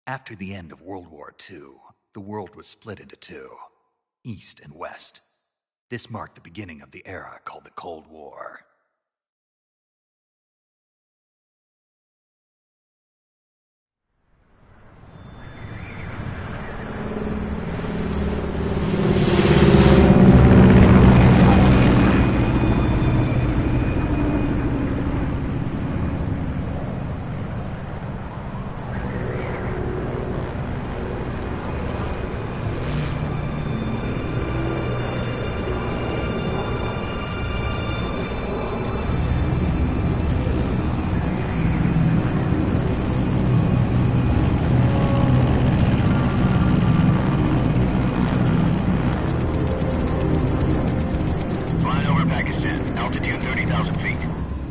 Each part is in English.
After the end of World War II, the world was split into two, East and West. This marked the beginning of the era called the Cold War.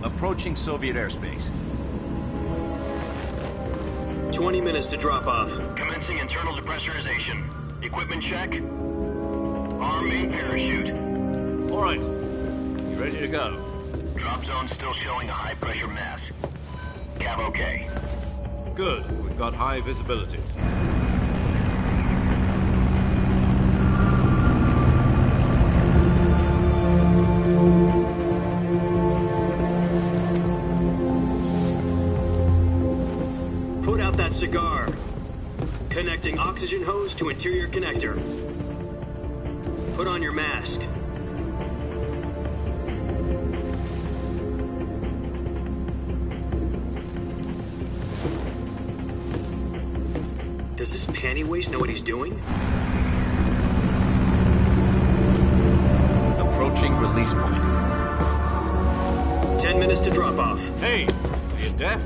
Approaching Soviet airspace. 20 minutes to drop off. Commencing internal depressurization. Equipment check. Arm main parachute. All right. You ready to go? Drop zone still showing a high pressure mass. Cav okay. Good. We've got high visibility. Cigar. Connecting oxygen hose to interior connector. Put on your mask. Does this panty waste know what he's doing? Approaching release point. 10 minutes to drop off. Hey, are you deaf?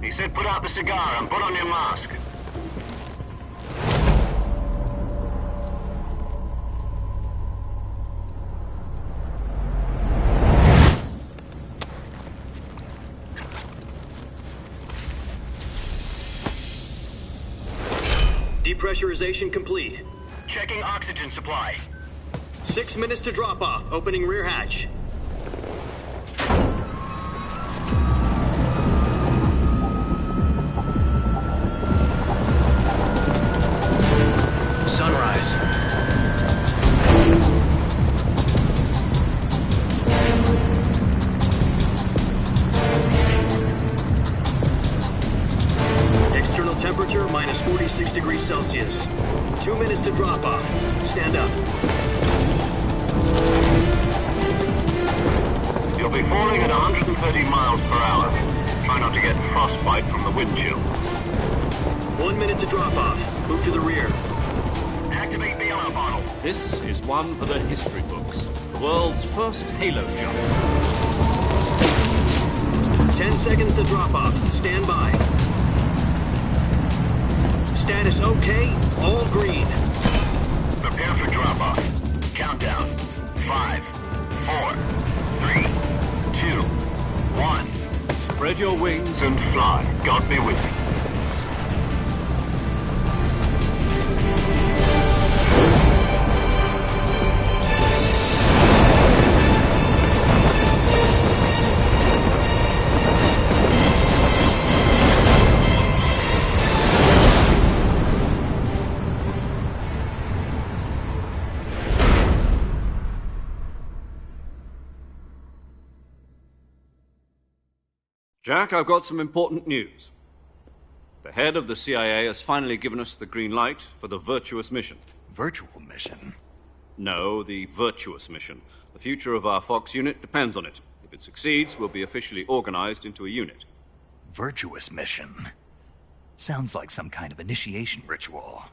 He said put out the cigar and put on your mask. Depressurization complete. Checking oxygen supply. 6 minutes to drop off. Opening rear hatch. Temperature minus 46 degrees Celsius. 2 minutes to drop off. Stand up. You'll be falling at 130 miles per hour. Try not to get frostbite from the wind chill. 1 minute to drop off. Move to the rear. Activate bailout bottle. This is one for the history books. The world's first halo jump. 10 seconds to drop off. Stand by. Status okay, all green. Prepare for drop-off. Countdown. 5, 4, 3, 2, 1. Spread your wings And fly. God be with you. Jack, I've got some important news. The head of the CIA has finally given us the green light for the virtuous mission. Virtual mission? No, the virtuous mission. The future of our Fox unit depends on it. If it succeeds, we'll be officially organized into a unit. Virtuous mission? Sounds like some kind of initiation ritual.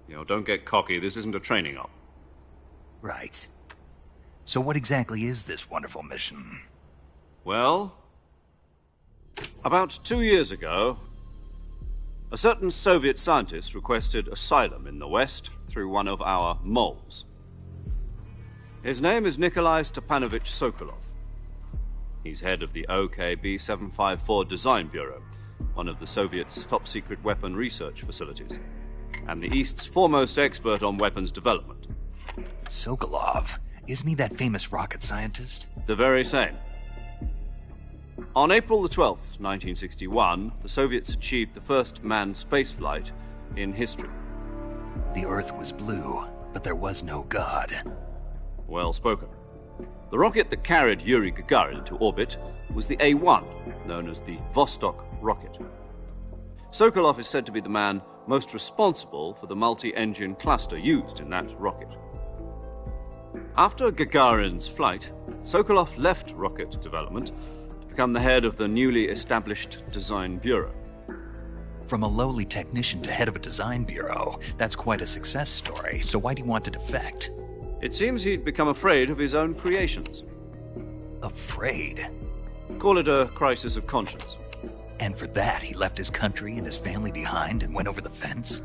You know, don't get cocky. This isn't a training op. Right. So what exactly is this wonderful mission? Well, about 2 years ago, a certain Soviet scientist requested asylum in the West through one of our moles. His name is Nikolai Stepanovich Sokolov. He's head of the OKB 754 Design Bureau, one of the Soviets' top-secret weapon research facilities, and the East's foremost expert on weapons development. Sokolov? Isn't he that famous rocket scientist? The very same. On April the 12th, 1961, the Soviets achieved the first manned spaceflight in history. The Earth was blue, but there was no God. Well spoken. The rocket that carried Yuri Gagarin to orbit was the A-1, known as the Vostok rocket. Sokolov is said to be the man most responsible for the multi-engine cluster used in that rocket. After Gagarin's flight, Sokolov left rocket development to become the head of the newly established Design Bureau. From a lowly technician to head of a design bureau, that's quite a success story, so why'd he want to defect? It seems he'd become afraid of his own creations. Afraid? Call it a crisis of conscience. And for that, he left his country and his family behind and went over the fence?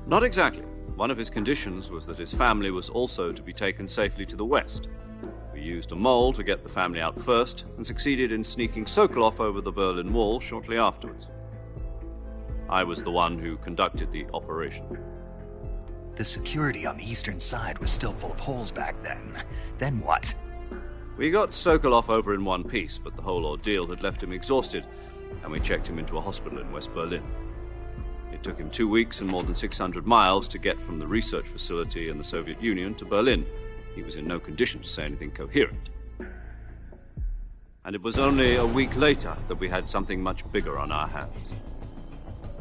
Not exactly. One of his conditions was that his family was also to be taken safely to the west. We used a mole to get the family out first and succeeded in sneaking Sokolov over the Berlin Wall shortly afterwards. I was the one who conducted the operation. The security on the eastern side was still full of holes back then. Then what? We got Sokolov over in one piece, but the whole ordeal had left him exhausted, and we checked him into a hospital in West Berlin. It took him 2 weeks and more than 600 miles to get from the research facility in the Soviet Union to Berlin. He was in no condition to say anything coherent. And it was only a week later that we had something much bigger on our hands.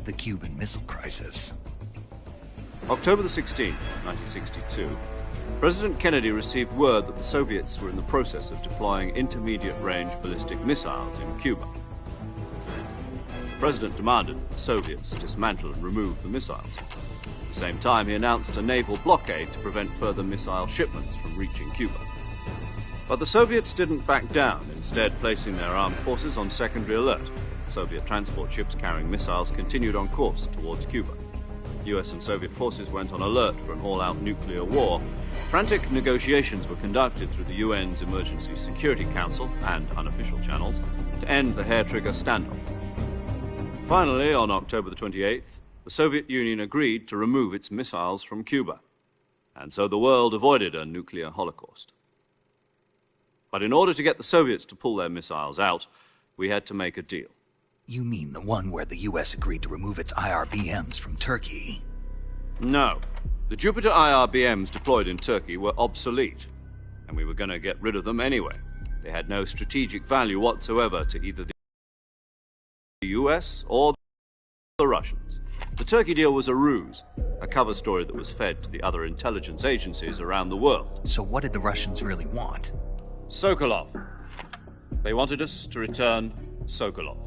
The Cuban Missile Crisis. October the 16th, 1962, President Kennedy received word that the Soviets were in the process of deploying intermediate-range ballistic missiles in Cuba. The President demanded that the Soviets dismantle and remove the missiles. At the same time, he announced a naval blockade to prevent further missile shipments from reaching Cuba. But the Soviets didn't back down, instead placing their armed forces on secondary alert. Soviet transport ships carrying missiles continued on course towards Cuba. US and Soviet forces went on alert for an all-out nuclear war. Frantic negotiations were conducted through the UN's Emergency Security Council and unofficial channels to end the hair-trigger standoff. Finally, on October the 28th, the Soviet Union agreed to remove its missiles from Cuba, and so the world avoided a nuclear holocaust. But in order to get the Soviets to pull their missiles out, we had to make a deal. You mean the one where the US agreed to remove its IRBMs from Turkey? No. The Jupiter IRBMs deployed in Turkey were obsolete, and we were going to get rid of them anyway. They had no strategic value whatsoever to either the US or the Russians. The Turkey deal was a ruse, a cover story that was fed to the other intelligence agencies around the world. So what did the Russians really want? Sokolov. They wanted us to return Sokolov.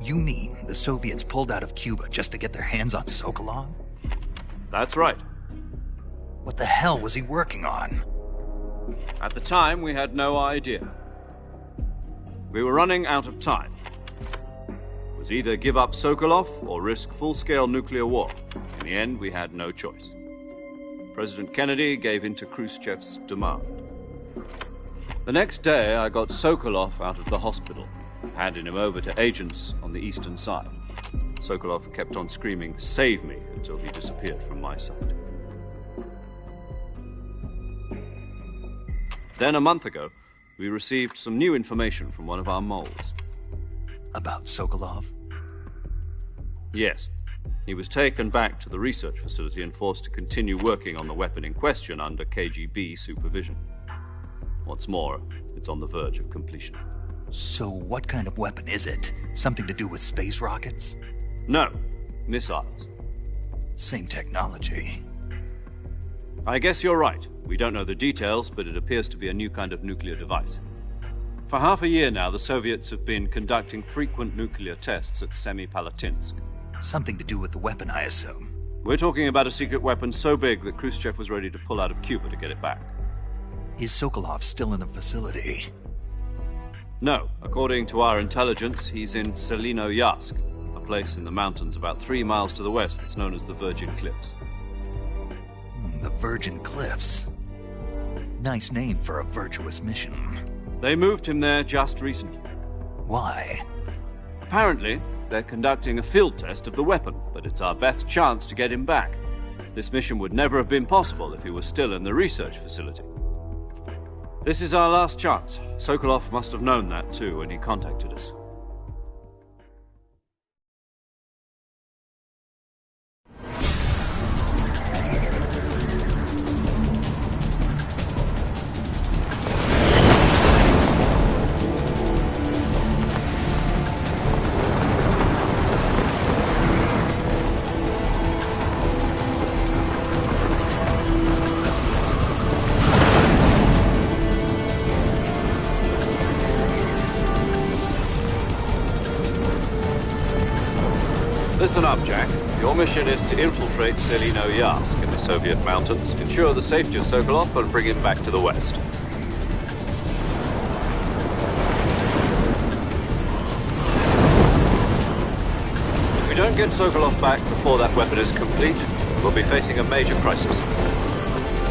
You mean the Soviets pulled out of Cuba just to get their hands on Sokolov? That's right. What the hell was he working on? At the time, we had no idea. We were running out of time. It was either give up Sokolov or risk full-scale nuclear war. In the end, we had no choice. President Kennedy gave in to Khrushchev's demand. The next day, I got Sokolov out of the hospital, handing him over to agents on the eastern side. Sokolov kept on screaming, "Save me," until he disappeared from my sight. Then, a month ago, we received some new information from one of our moles. About Sokolov? Yes. He was taken back to the research facility and forced to continue working on the weapon in question under KGB supervision. What's more, it's on the verge of completion. So what kind of weapon is it? Something to do with space rockets? No, missiles. Same technology. I guess you're right. We don't know the details, but it appears to be a new kind of nuclear device. For half a year now, the Soviets have been conducting frequent nuclear tests at Semipalatinsk. Something to do with the weapon, I assume. We're talking about a secret weapon so big that Khrushchev was ready to pull out of Cuba to get it back. Is Sokolov still in the facility? No. According to our intelligence, he's in Selinoyarsk, a place in the mountains about 3 miles to the west that's known as the Virgin Cliffs. The Virgin Cliffs. Nice name for a virtuous mission. They moved him there just recently. Why? Apparently, They're conducting a field test of the weapon, but it's our best chance to get him back. This mission would never have been possible if he was still in the research facility. This is our last chance. Sokolov must have known that too when he contacted us. Listen up, Jack. Your mission is to infiltrate Selino-Yarsk in the Soviet mountains, ensure the safety of Sokolov, and bring him back to the West. If we don't get Sokolov back before that weapon is complete, we'll be facing a major crisis.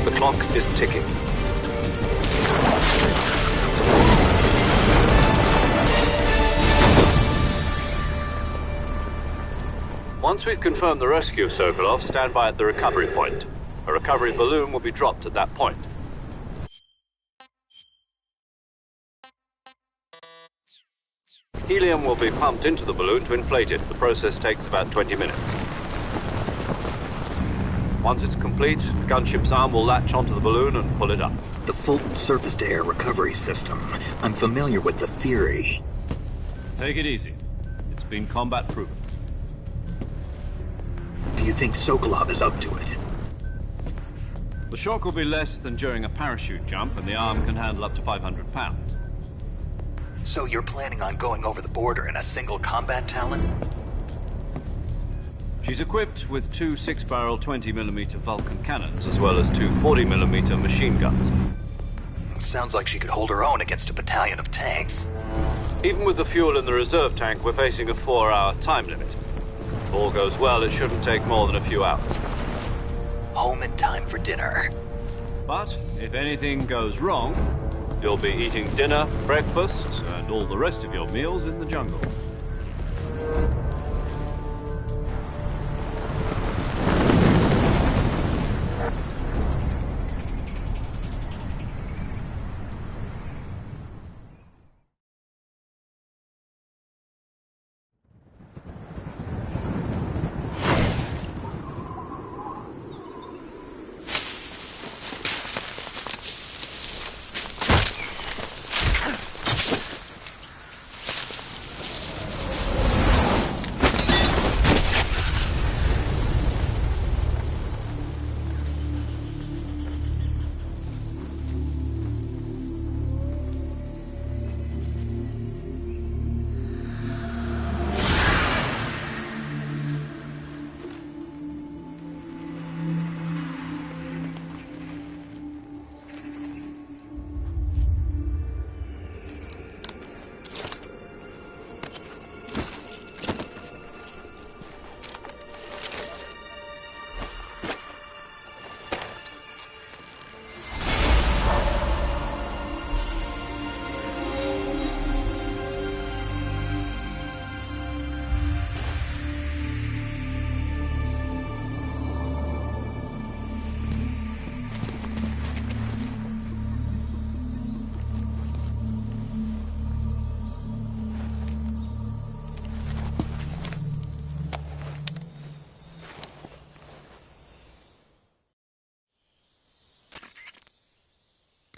The clock is ticking. Once we've confirmed the rescue of Sokolov, stand by at the recovery point. A recovery balloon will be dropped at that point. Helium will be pumped into the balloon to inflate it. The process takes about 20 minutes. Once it's complete, the gunship's arm will latch onto the balloon and pull it up. The full surface-to-air recovery system. I'm familiar with the theory. Take it easy. It's been combat-proven. Do you think Sokolov is up to it? The shock will be less than during a parachute jump, and the arm can handle up to 500 pounds. So you're planning on going over the border in a single combat Talon? She's equipped with two 6-barrel 20mm Vulcan cannons, as well as two 40mm machine guns. Sounds like she could hold her own against a battalion of tanks. Even with the fuel in the reserve tank, we're facing a 4-hour time limit. If all goes well, it shouldn't take more than a few hours. Home in time for dinner. But if anything goes wrong, you'll be eating dinner, breakfast, and all the rest of your meals in the jungle.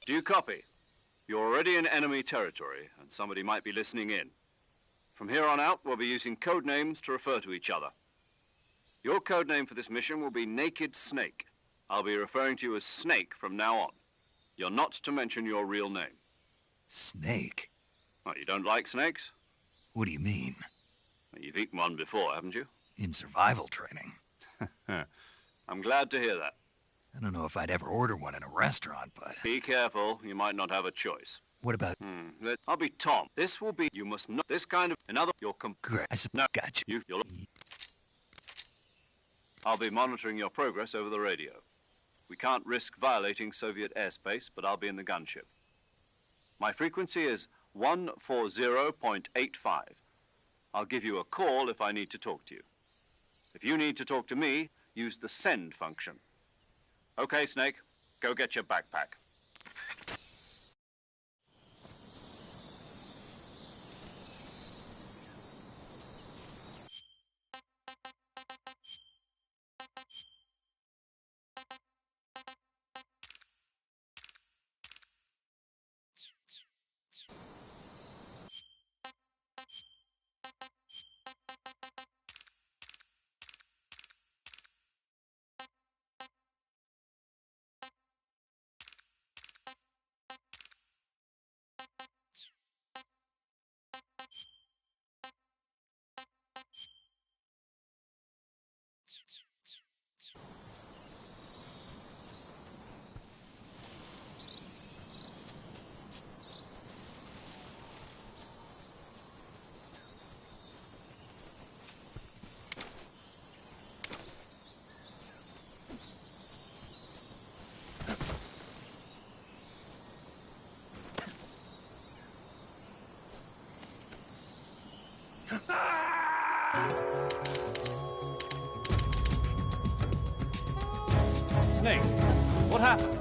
Do you copy? You're already in enemy territory, and somebody might be listening in. From here on out, we'll be using code names to refer to each other. Your code name for this mission will be Naked Snake. I'll be referring to you as Snake from now on. You're not to mention your real name. Snake? Well, you don't like snakes? What do you mean? Well, you've eaten one before, haven't you? In survival training. I'm glad to hear that. I don't know if I'd ever order one in a restaurant, but... Be careful, you might not have a choice. What about... I'll be Tom. This will be... You must know... This kind of... Another... You're Great. No. Gotcha. You'll... I'll be monitoring your progress over the radio. We can't risk violating Soviet airspace, but I'll be in the gunship. My frequency is 140.85. I'll give you a call if I need to talk to you. If you need to talk to me, use the send function. Okay, Snake, go get your backpack. Snake, what happened?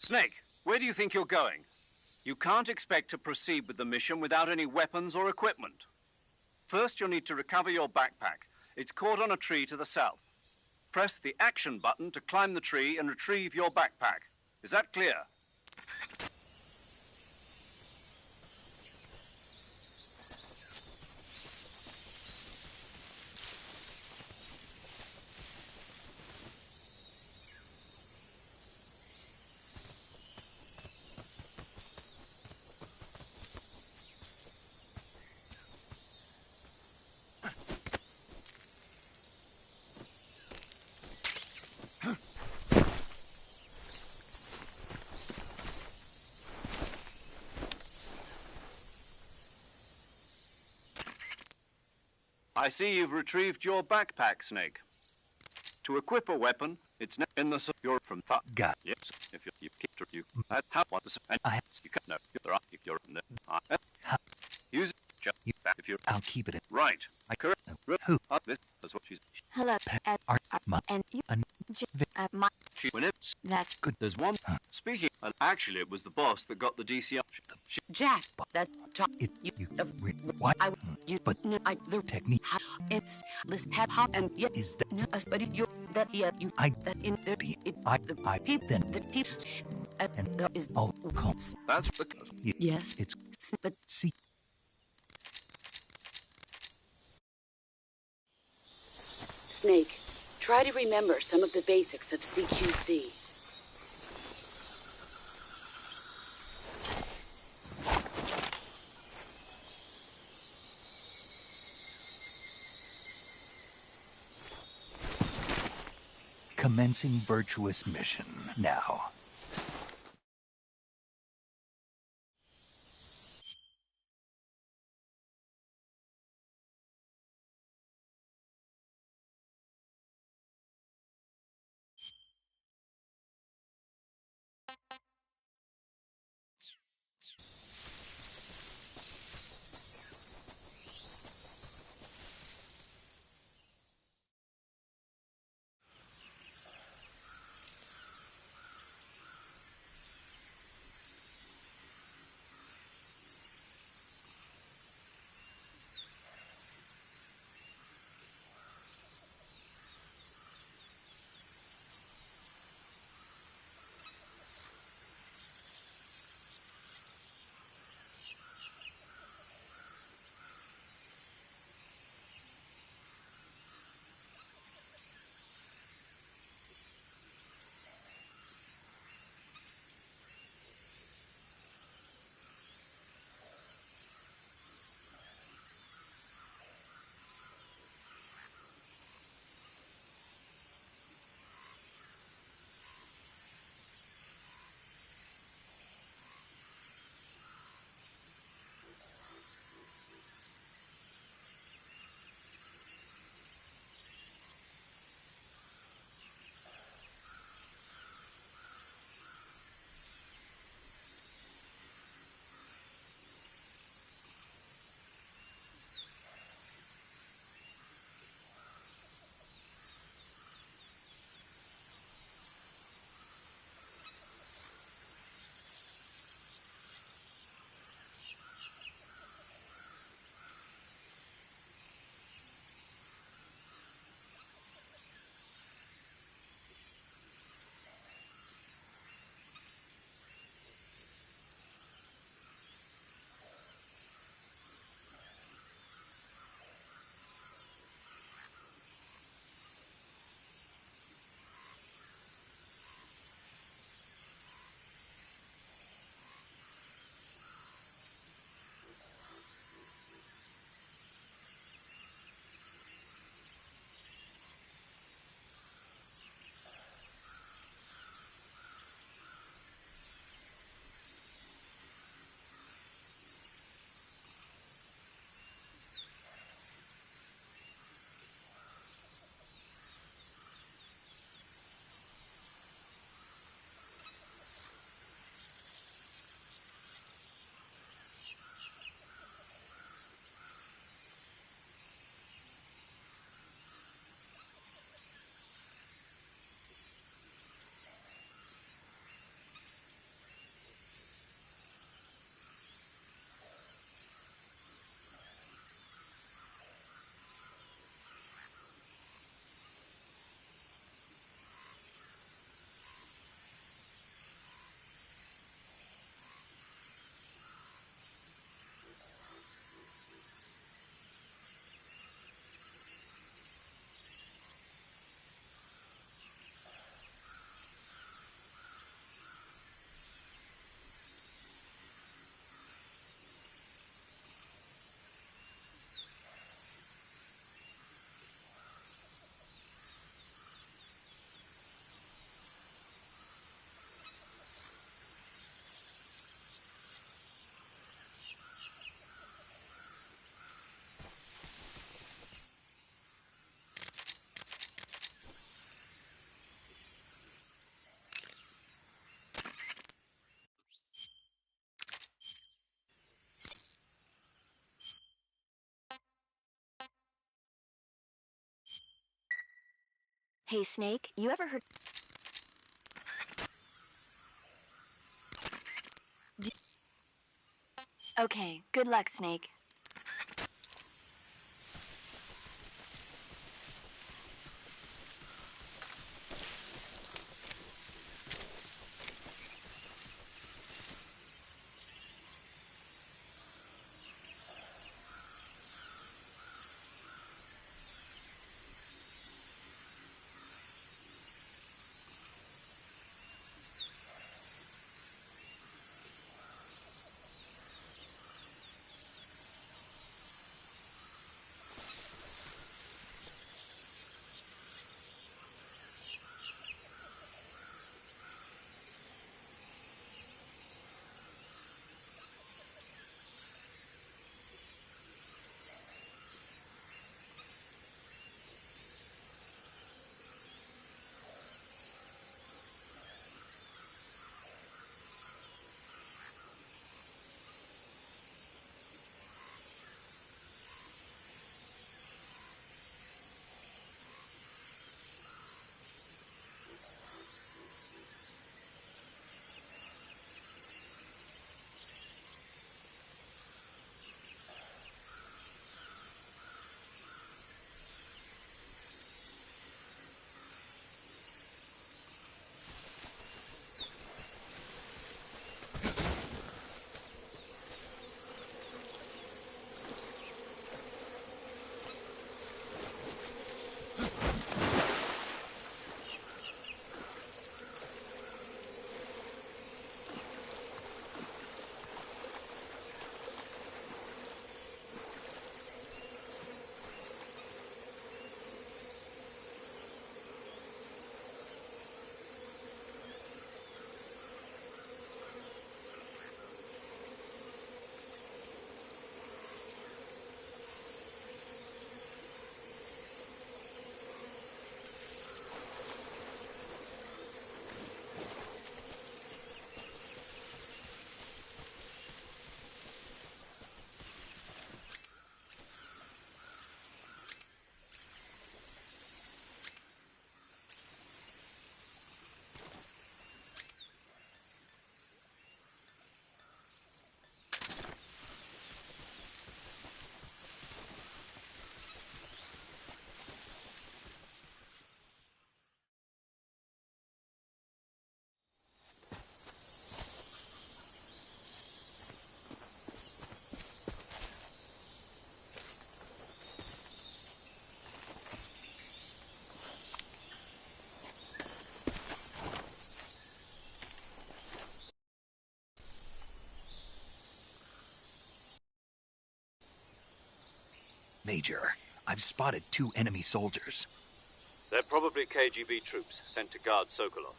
Snake, where do you think you're going? You can't expect to proceed with the mission without any weapons or equipment. First, you'll need to recover your backpack. It's caught on a tree to the south. Press the action button to climb the tree and retrieve your backpack. Is that clear? I see you've retrieved your backpack, Snake. To equip a weapon, it's in the you're from Got. Yes, if you keep you how what the and you can no you're in the use it if you're I'll keep it in. right. Correct. Who? This is what she's Hello, and you, my, she when it's that's Good. there's one speaking actually it was the boss that got the DC option. Jack. That talk It, you, what? I, you, But no, I, the technique how, it's list have how and yet is that no, but you that here you I that in there be it I the I people then the people and there is all calls. That's the yes It's but see. Snake, try to remember some of the basics of CQC. Commencing virtuous mission now. Hey, Snake, you ever heard... Okay, good luck, Snake. Major, I've spotted 2 enemy soldiers. They're probably KGB troops sent to guard Sokolov.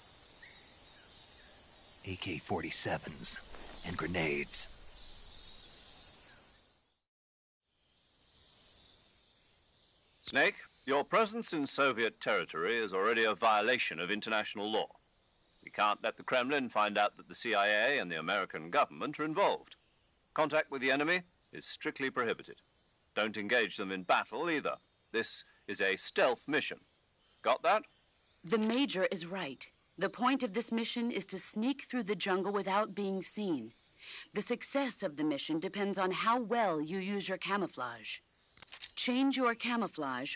AK-47s and grenades. Snake, your presence in Soviet territory is already a violation of international law. We can't let the Kremlin find out that the CIA and the American government are involved. Contact with the enemy is strictly prohibited. Don't engage them in battle either. This is a stealth mission. Got that? The Major is right. The point of this mission is to sneak through the jungle without being seen. The success of the mission depends on how well you use your camouflage. Change your camouflage.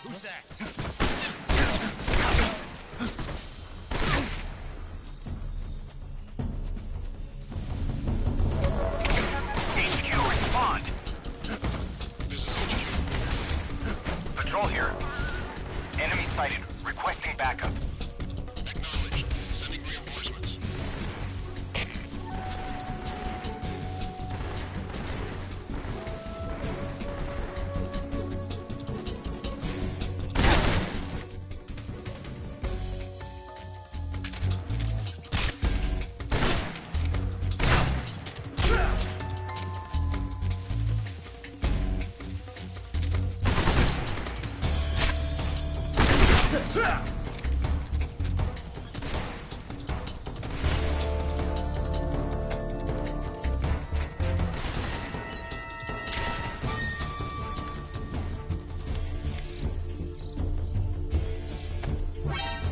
Who's that? HQ, respond! This is HQ. Patrol here. Enemy sighted. Requesting backup. Acknowledged. Sending reinforcements.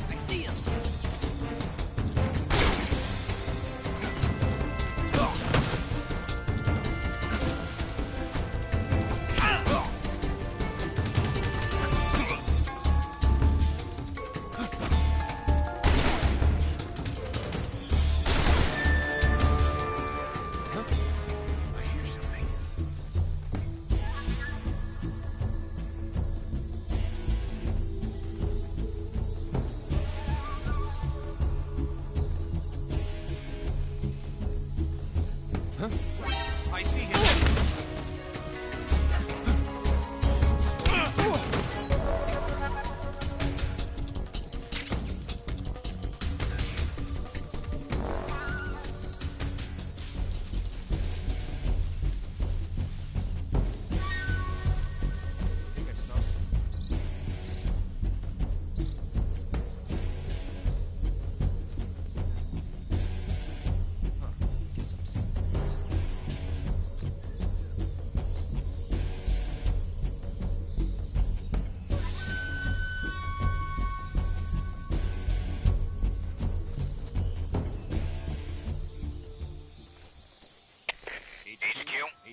I see him. I hear something. I see him. I think I saw something. Huh. Guess I'm seeing things.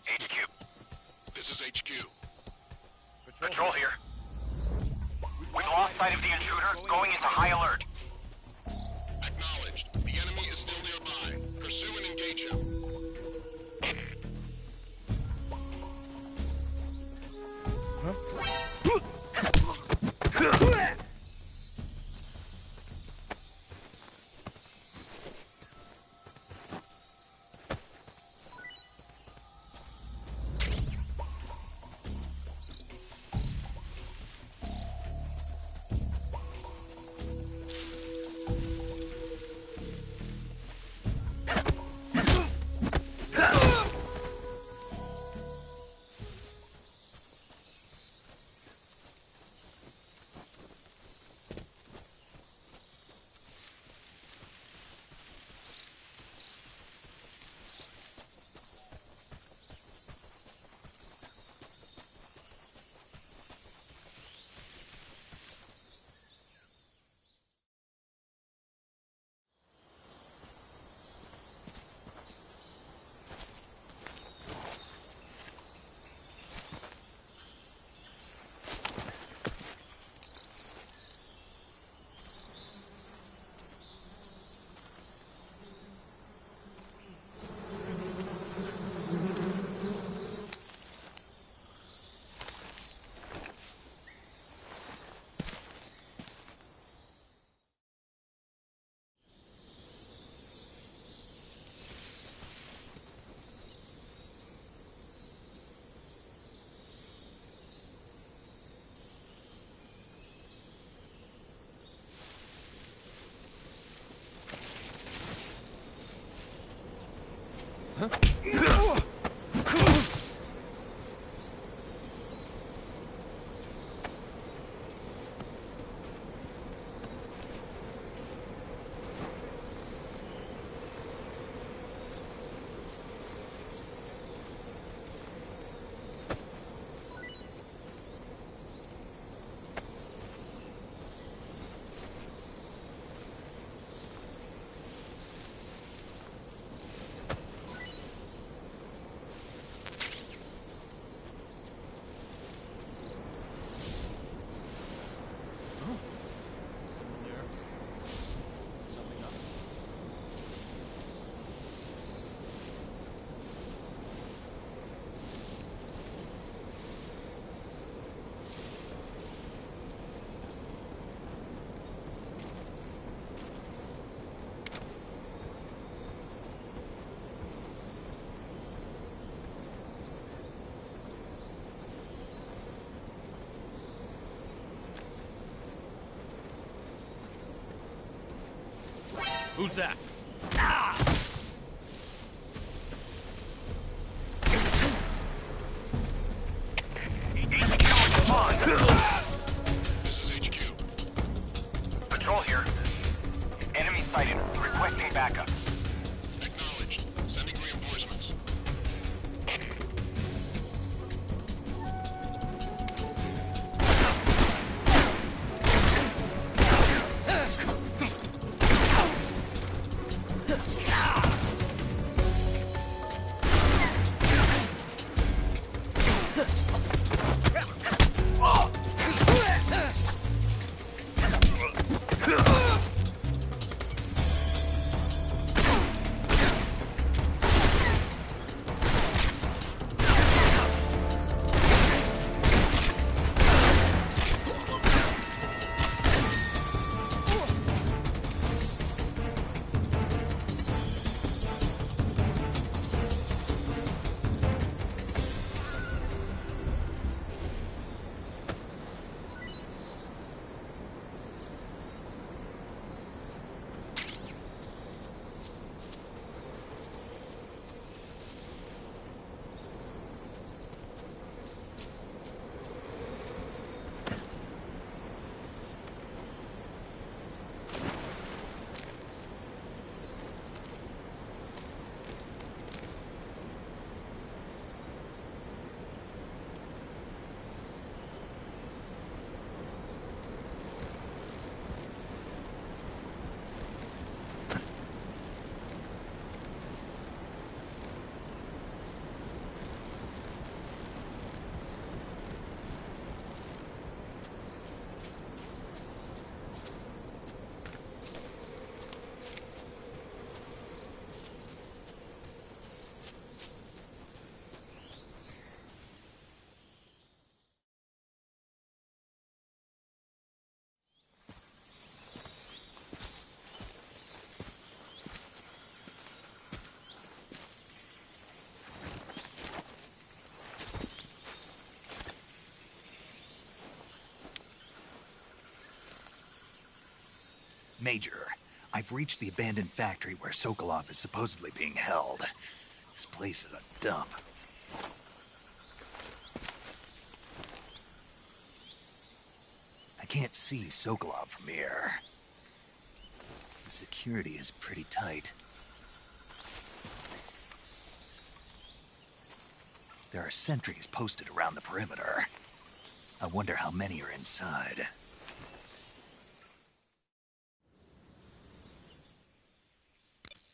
HQ. This is HQ. Patrol here. We've lost sight of the intruder. Going into high alert. Acknowledged. The enemy is still nearby. Pursue and engage him. Who's that? This is HQ. Patrol here. Enemy sighted. Requesting backup. Acknowledged. Sending reinforcements. Major, I've reached the abandoned factory where Sokolov is supposedly being held. This place is a dump. I can't see Sokolov from here. The security is pretty tight. There are sentries posted around the perimeter. I wonder how many are inside.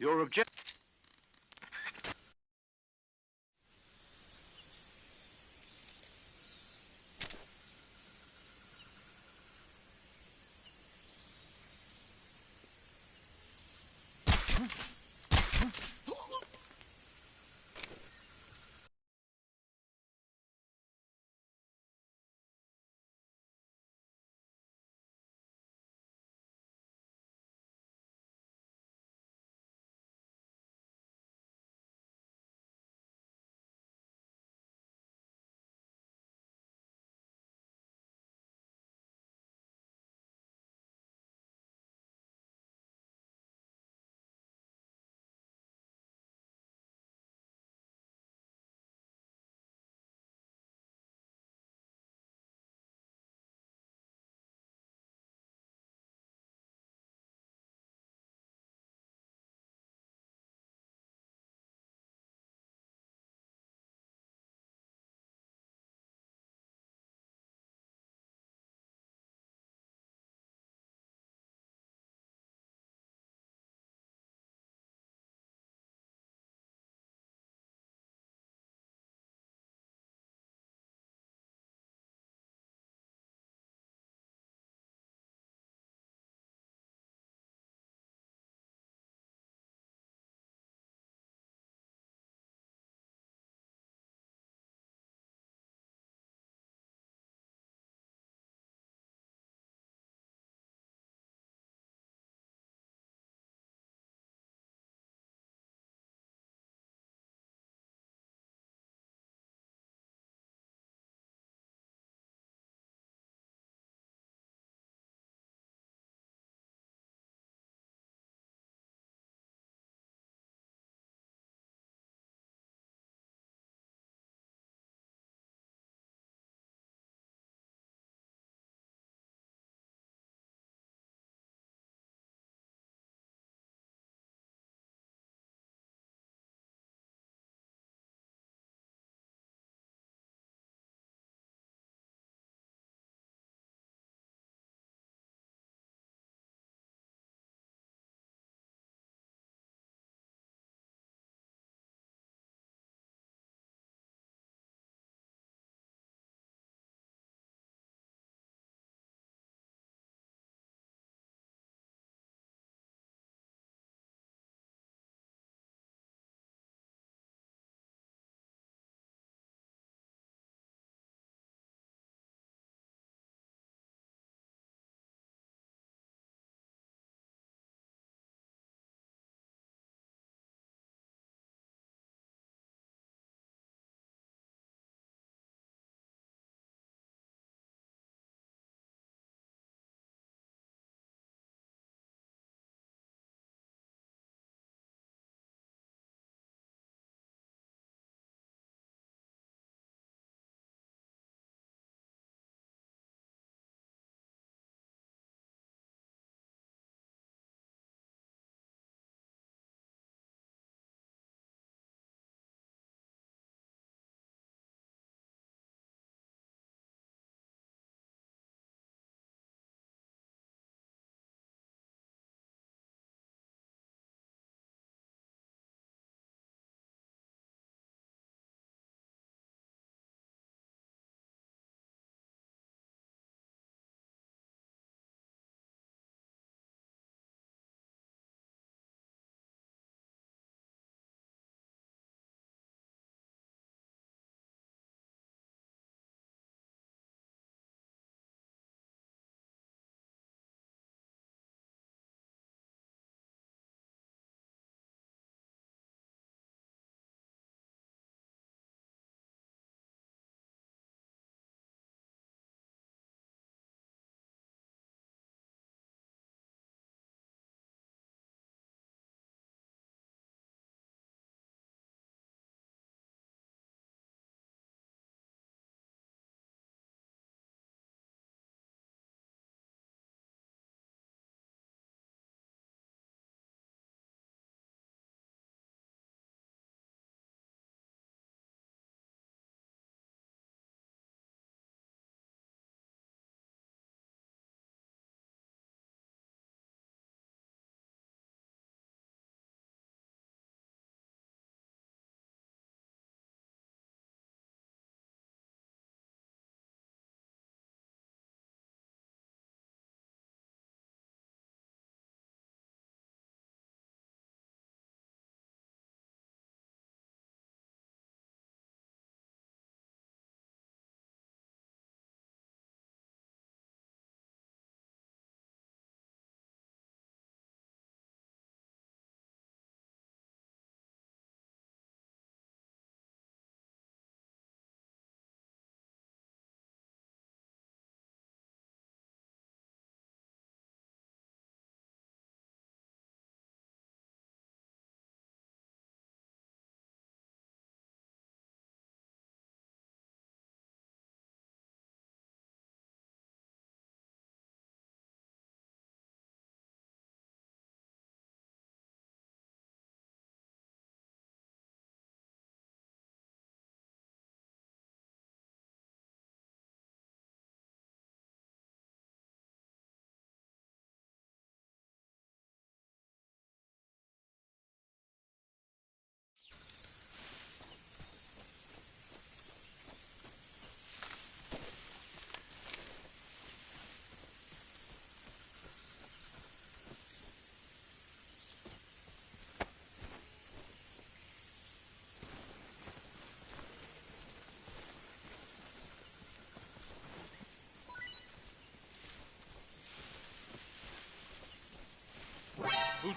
Your objective.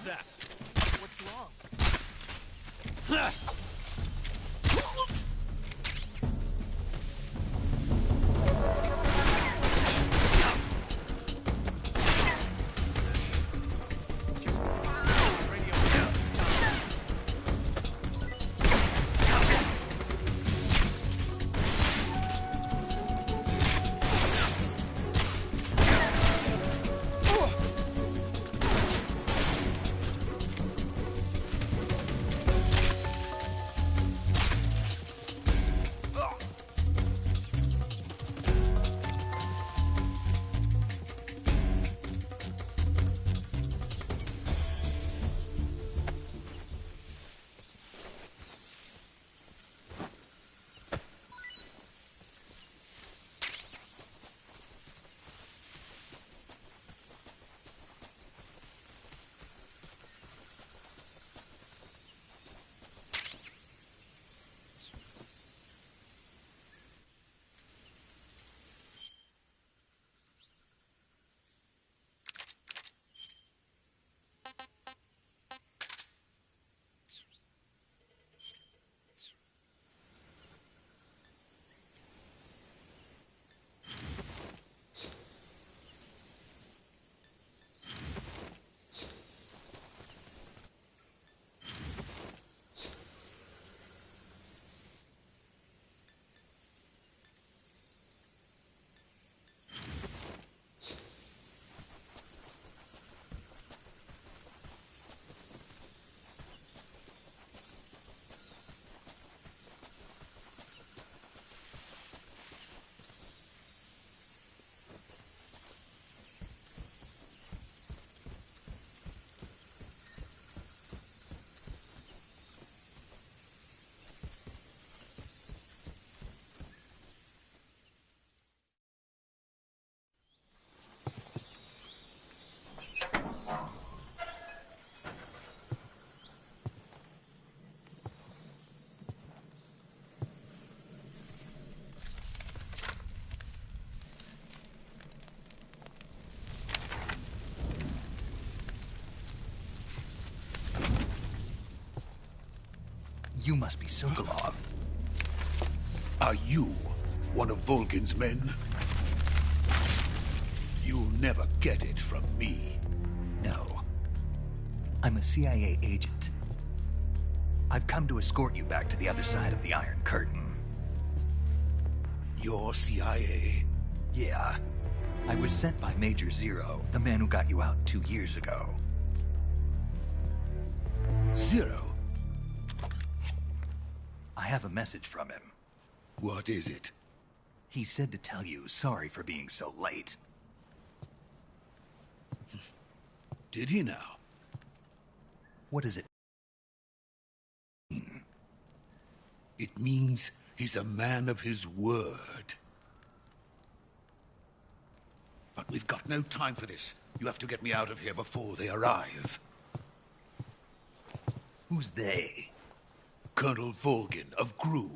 Who's that? What's wrong? You must be Sokolov. Are you one of Volgin's men? You'll never get it from me. No. I'm a CIA agent. I've come to escort you back to the other side of the Iron Curtain. You're CIA? Yeah. I was sent by Major Zero, the man who got you out 2 years ago. Zero? I have a message from him. What is it? He said to tell you sorry for being so late. Did he now? What does it mean? It means he's a man of his word. But we've got no time for this. You have to get me out of here before they arrive. Who's they? Colonel Volgin of GRU.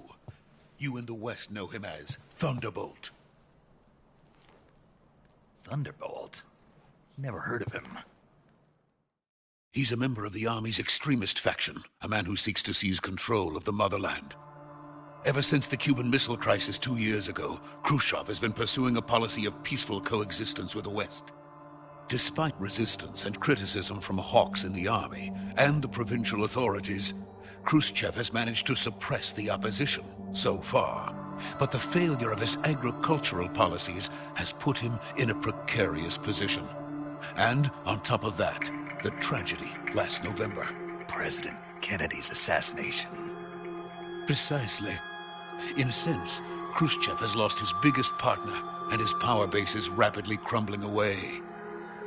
You in the West know him as Thunderbolt. Thunderbolt? Never heard of him. He's a member of the Army's extremist faction, a man who seeks to seize control of the motherland. Ever since the Cuban Missile Crisis 2 years ago, Khrushchev has been pursuing a policy of peaceful coexistence with the West. Despite resistance and criticism from hawks in the army and the provincial authorities, Khrushchev has managed to suppress the opposition so far. But the failure of his agricultural policies has put him in a precarious position. And on top of that, the tragedy last November. President Kennedy's assassination. Precisely. In a sense, Khrushchev has lost his biggest partner, and his power base is rapidly crumbling away.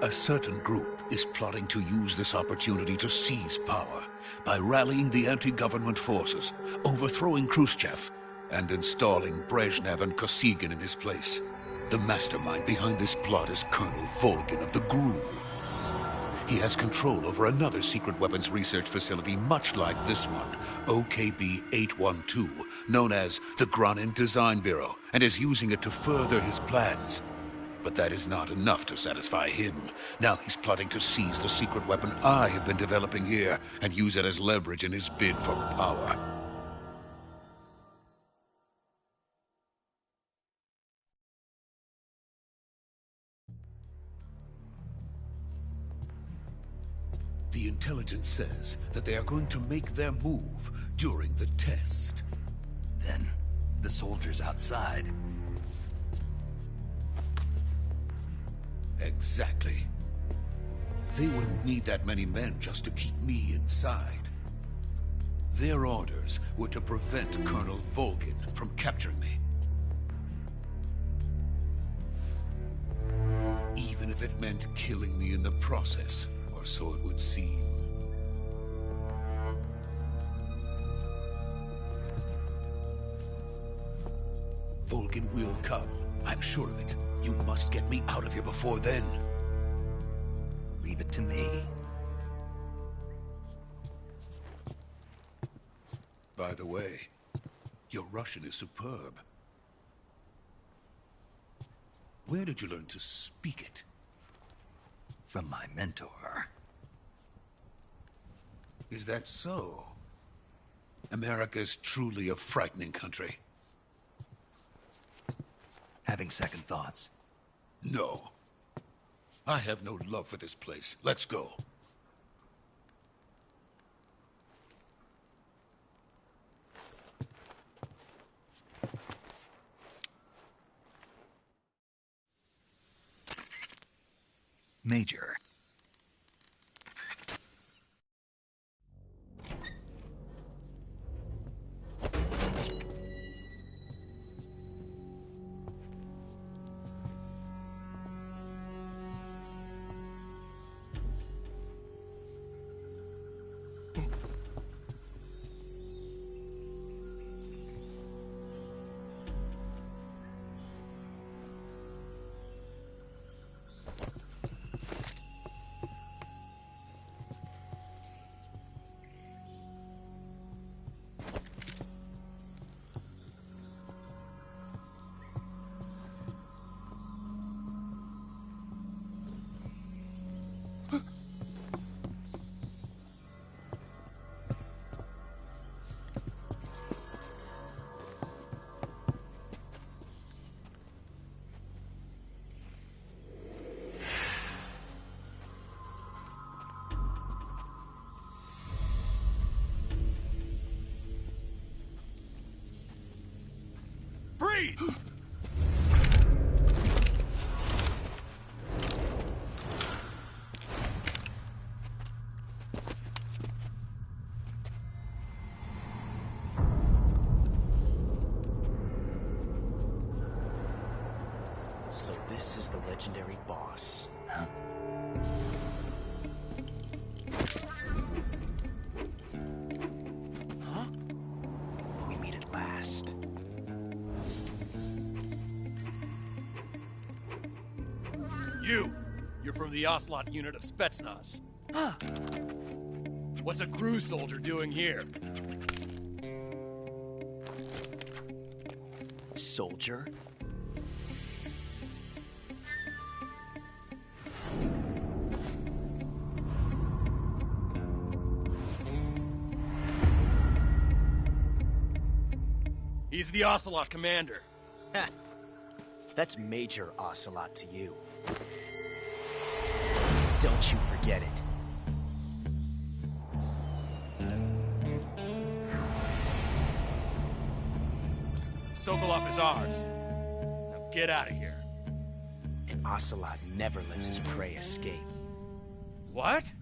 A certain group is plotting to use this opportunity to seize power by rallying the anti-government forces, overthrowing Khrushchev, and installing Brezhnev and Kosygin in his place. The mastermind behind this plot is Colonel Volgin of the GRU. He has control over another secret weapons research facility much like this one, OKB-812, known as the Granin Design Bureau, and is using it to further his plans. But that is not enough to satisfy him. Now he's plotting to seize the secret weapon I have been developing here and use it as leverage in his bid for power. The intelligence says that they are going to make their move during the test. Then, the soldiers outside. Exactly. They wouldn't need that many men just to keep me inside. Their orders were to prevent Colonel Volgin from capturing me. Even if it meant killing me in the process, or so it would seem. Volgin will come. I'm sure of it. You must get me out of here before then. Leave it to me. By the way, your Russian is superb. Where did you learn to speak it? From my mentor. Is that so? America's truly a frightening country. Having second thoughts? No. I have no love for this place. Let's go. Major. Freeze! So this is the legendary boss. Huh? Huh? We meet at last. You're from the Ocelot unit of Spetsnaz. Huh. What's a crew soldier doing here? Soldier? He's the Ocelot commander. Ha! That's Major Ocelot to you. Don't you forget it. Sokolov is ours. Now get out of here. And Ocelot never lets his prey escape. What?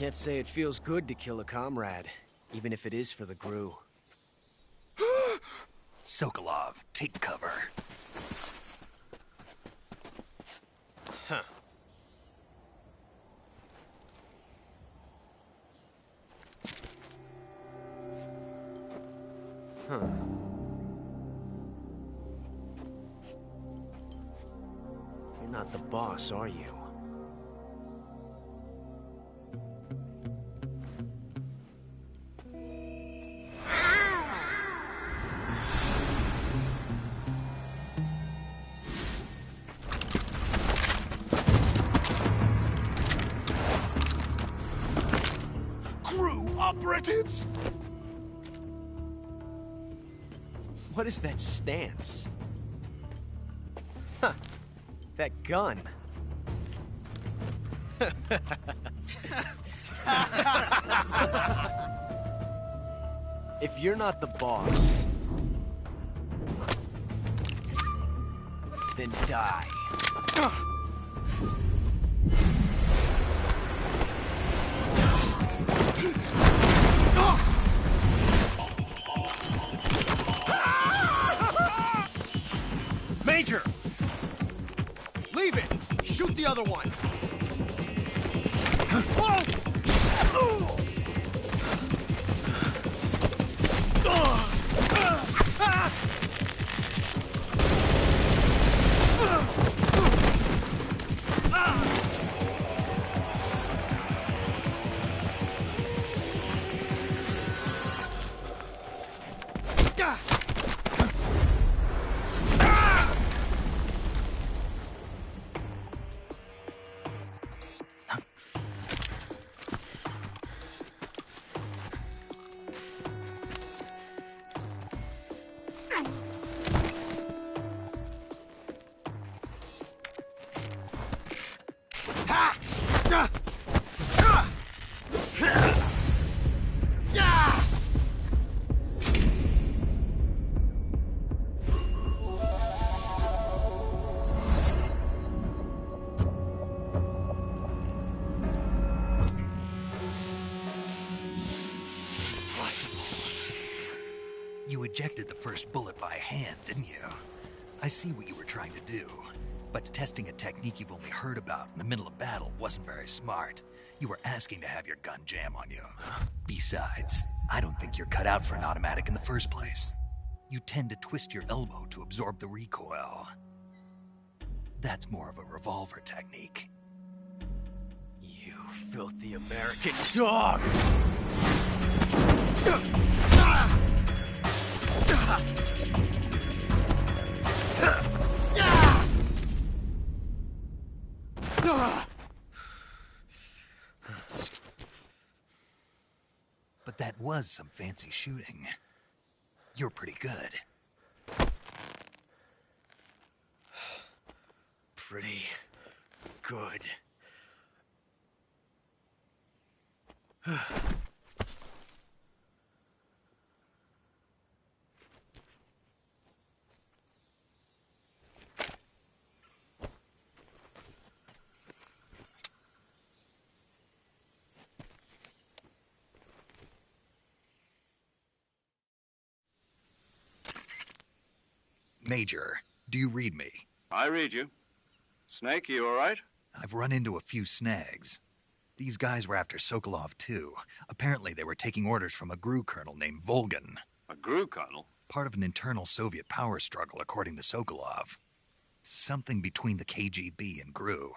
Can't say it feels good to kill a comrade, even if it is for the GRU. Sokolov, take cover. Huh. Huh. You're not the boss, are you? Operatives! What is that stance? Huh. That gun. If you're not the boss, then die. Major! Leave it! Shoot the other one! You ejected the first bullet by hand, didn't you? I see what you were trying to do. But testing a technique you've only heard about in the middle of battle wasn't very smart. You were asking to have your gun jam on you. Besides, I don't think you're cut out for an automatic in the first place. You tend to twist your elbow to absorb the recoil. That's more of a revolver technique. You filthy American dog! But that was some fancy shooting. You're pretty good. Pretty good. Major, do you read me? I read you. Snake, you all right? I've run into a few snags. These guys were after Sokolov, too. Apparently they were taking orders from a GRU colonel named Volgin. A GRU colonel? Part of an internal Soviet power struggle, according to Sokolov. Something between the KGB and GRU.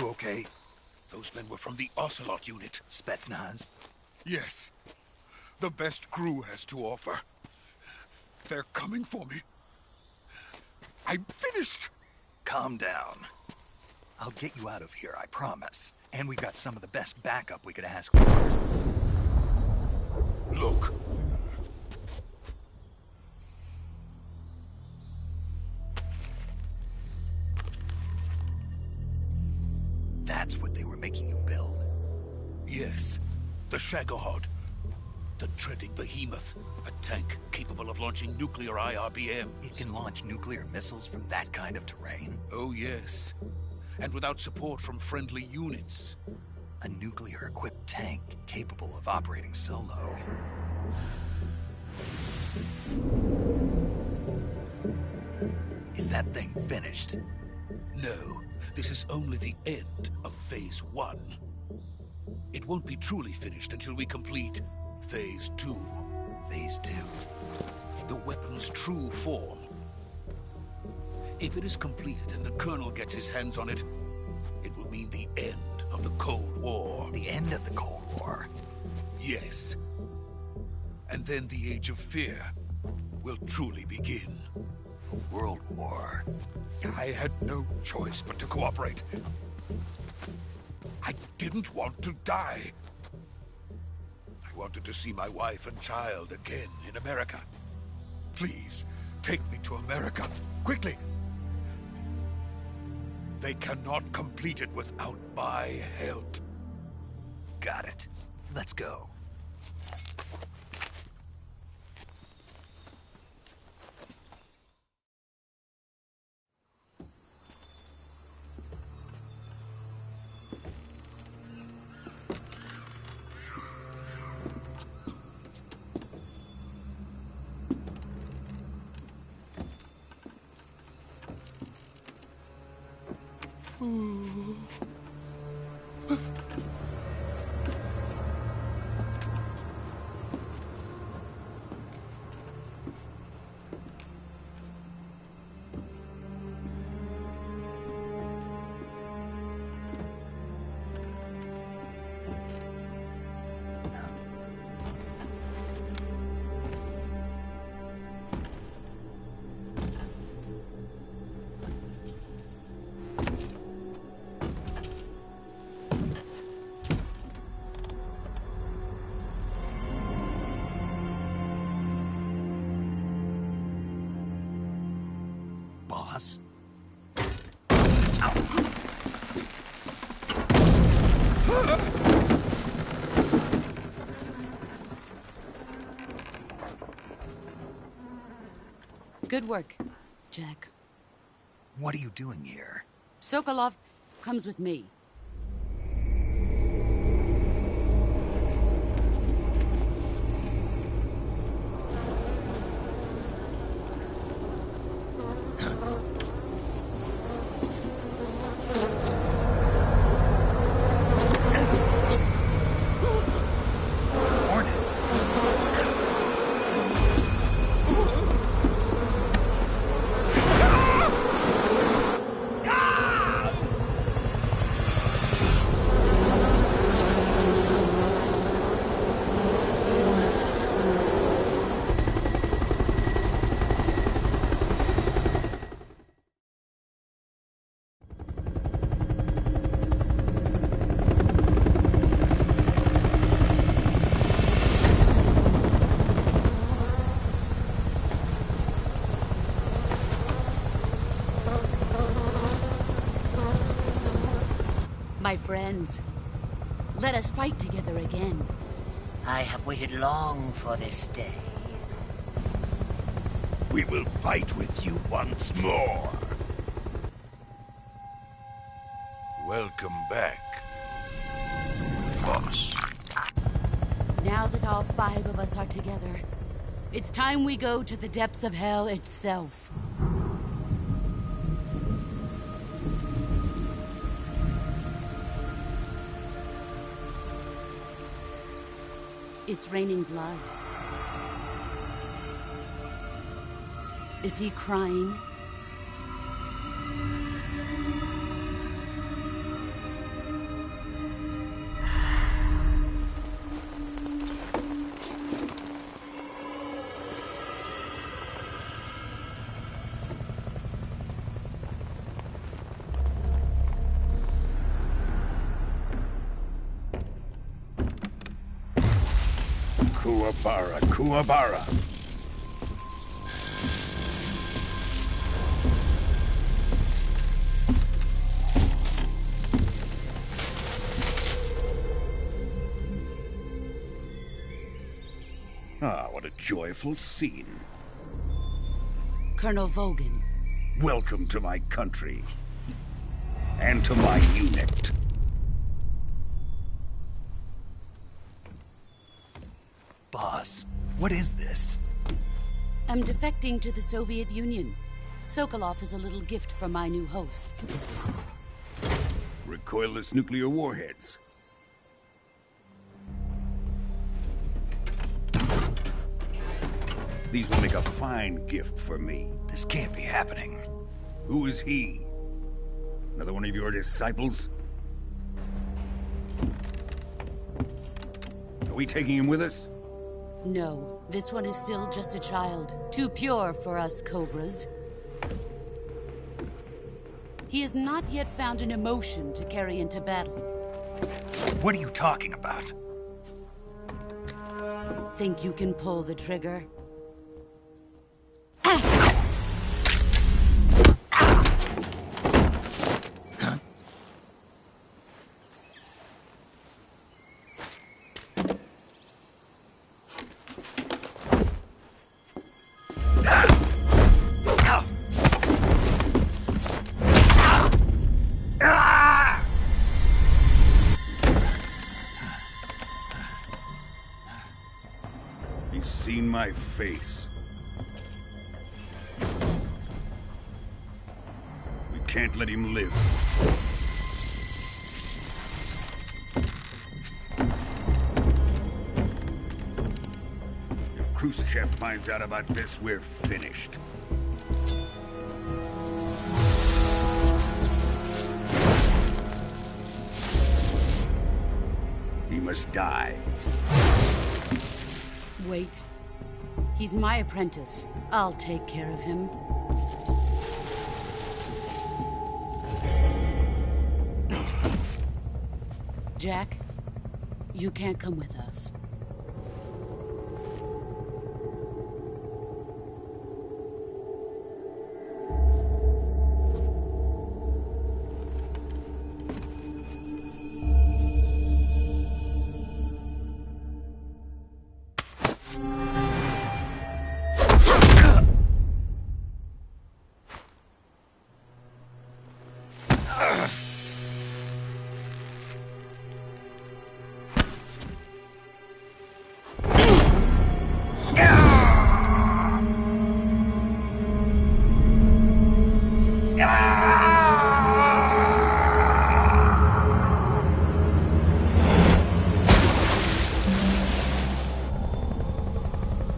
You okay? Those men were from the Ocelot unit. Spetsnaz? Yes. The best crew has to offer. They're coming for me. I'm finished. Calm down. I'll get you out of here, I promise. And we've got some of the best backup we could ask for. Look. That's what they were making you build? Yes. The Shagohod. The dreaded behemoth. A tank capable of launching nuclear IRBMs. It can launch nuclear missiles from that kind of terrain? Oh, yes. And without support from friendly units. A nuclear-equipped tank capable of operating solo. Is that thing finished? No. This is only the end of Phase 1. It won't be truly finished until we complete Phase 2. Phase 2? The weapon's true form. If it is completed and the Colonel gets his hands on it, it will mean the end of the Cold War. The end of the Cold War? Yes. And then the Age of Fear will truly begin. A world war? I had no choice but to cooperate. I didn't want to die. I wanted to see my wife and child again in America. Please, take me to America, quickly. They cannot complete it without my help. Got it. Let's go. Boss? Good work, Jack. What are you doing here? Sokolov comes with me. My friends, let us fight together again. I have waited long for this day. We will fight with you once more. Welcome back, boss. Now that all 5 of us are together, it's time we go to the depths of hell itself. It's raining blood. Is he crying? Kuwabara, Kuwabara. Ah, what a joyful scene. Colonel Vogan. Welcome to my country. And to my unit. Boss, what is this? I'm defecting to the Soviet Union. Sokolov is a little gift from my new hosts. Recoilless nuclear warheads. These will make a fine gift for me. This can't be happening. Who is he? Another one of your disciples? Are we taking him with us? No, this one is still just a child. Too pure for us Cobras. He has not yet found an emotion to carry into battle. What are you talking about? Think you can pull the trigger? He's seen my face. We can't let him live. If Khrushchev finds out about this, we're finished. He must die. Wait. He's my apprentice. I'll take care of him. Jack, you can't come with us.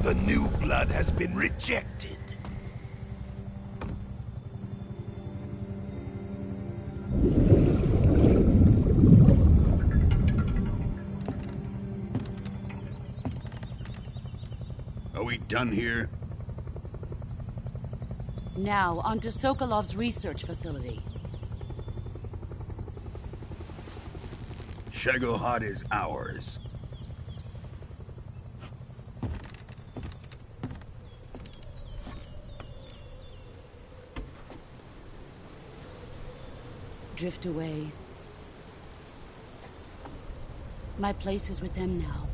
The new blood has been rejected. Are we done here? Now, onto Sokolov's research facility. Shagohod is ours. Drift away. My place is with them now.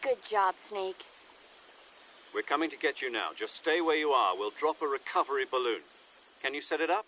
Good job, Snake. We're coming to get you now. Just stay where you are. We'll drop a recovery balloon. Can you set it up?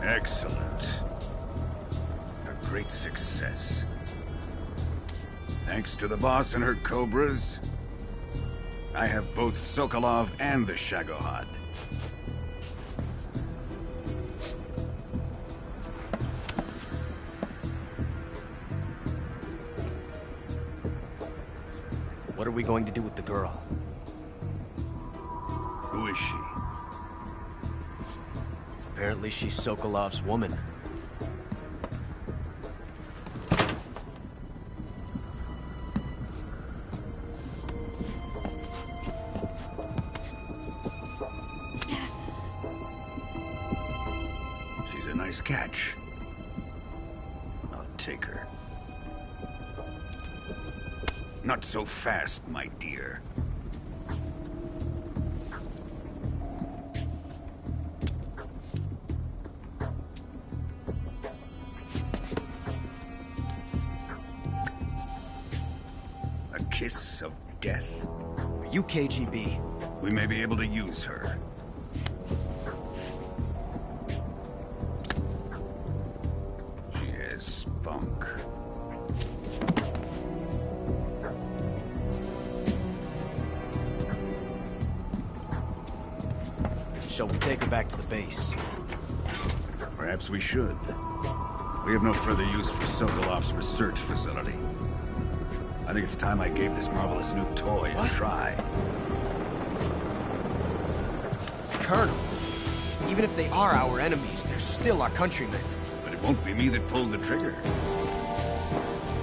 Excellent. A great success. Thanks to the boss and her cobras, I have both Sokolov and the Shagohod. What are we going to do with the girl? Who is she? Apparently she's Sokolov's woman. She's a nice catch. I'll take her. Not so fast, my dear. A kiss of death? Are you KGB? We may be able to use her. She has spunk. Shall we take her back to the base? Perhaps we should. We have no further use for Sokolov's research facility. I think it's time I gave this marvelous new toy a try. Colonel, even if they are our enemies, they're still our countrymen. But it won't be me that pulled the trigger.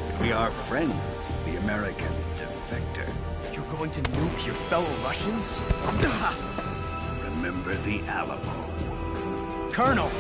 It'll be our friend, the American defector. You're going to nuke your fellow Russians? Remember the Alamo. Colonel!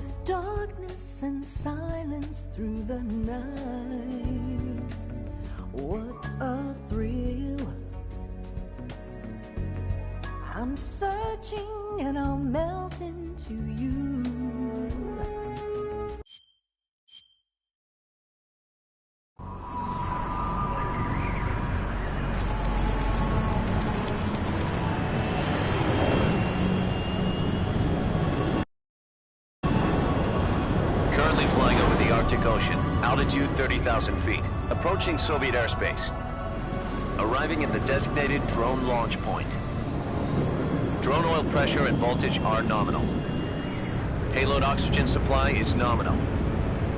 with darkness and silence through the night. What a thrill. I'm searching and I'll melt into you. Currently flying over the Arctic Ocean, altitude 30,000 feet, approaching Soviet airspace. Arriving at the designated drone launch point. Drone oil pressure and voltage are nominal. Payload oxygen supply is nominal.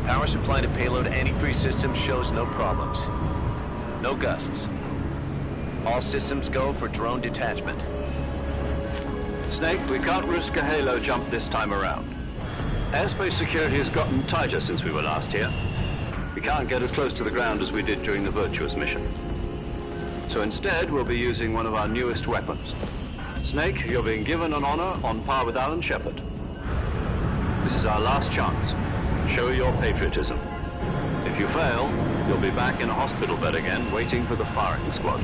Power supply to payload antifreeze system shows no problems. No gusts. All systems go for drone detachment. Snake, we can't risk a halo jump this time around. Airspace security has gotten tighter since we were last here. We can't get as close to the ground as we did during the Virtuous mission. So instead, we'll be using one of our newest weapons. Snake, you're being given an honor on par with Alan Shepard. This is our last chance. Show your patriotism. If you fail, you'll be back in a hospital bed again, waiting for the firing squad.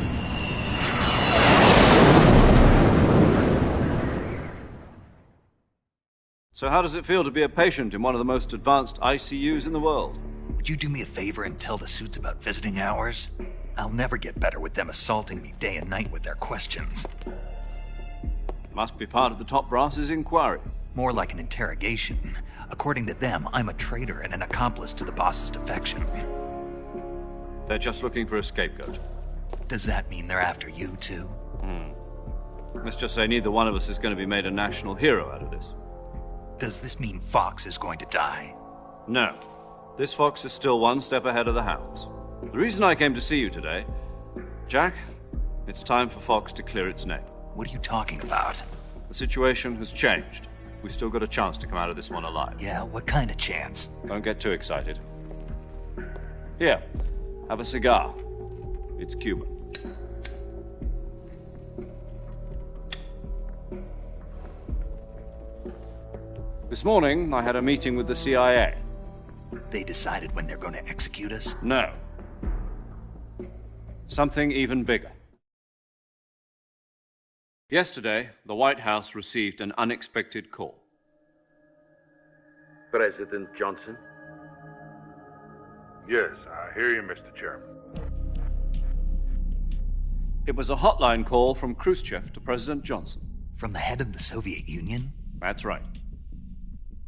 So how does it feel to be a patient in one of the most advanced ICUs in the world? Would you do me a favor and tell the suits about visiting hours? I'll never get better with them assaulting me day and night with their questions. Must be part of the top brass's inquiry. More like an interrogation. According to them, I'm a traitor and an accomplice to the boss's defection. They're just looking for a scapegoat. Does that mean they're after you, too? Let's just say neither one of us is going to be made a national hero out of this. Does this mean Fox is going to die? No. This fox is still one step ahead of the hounds. The reason I came to see you today... Jack, it's time for Fox to clear its name. What are you talking about? The situation has changed. We've still got a chance to come out of this one alive. Yeah, what kind of chance? Don't get too excited. Here, have a cigar. It's Cuban. This morning, I had a meeting with the CIA. They decided when they're going to execute us? No. Something even bigger. Yesterday, the White House received an unexpected call. President Johnson? Yes, I hear you, Mr. Chairman. It was a hotline call from Khrushchev to President Johnson. From the head of the Soviet Union? That's right.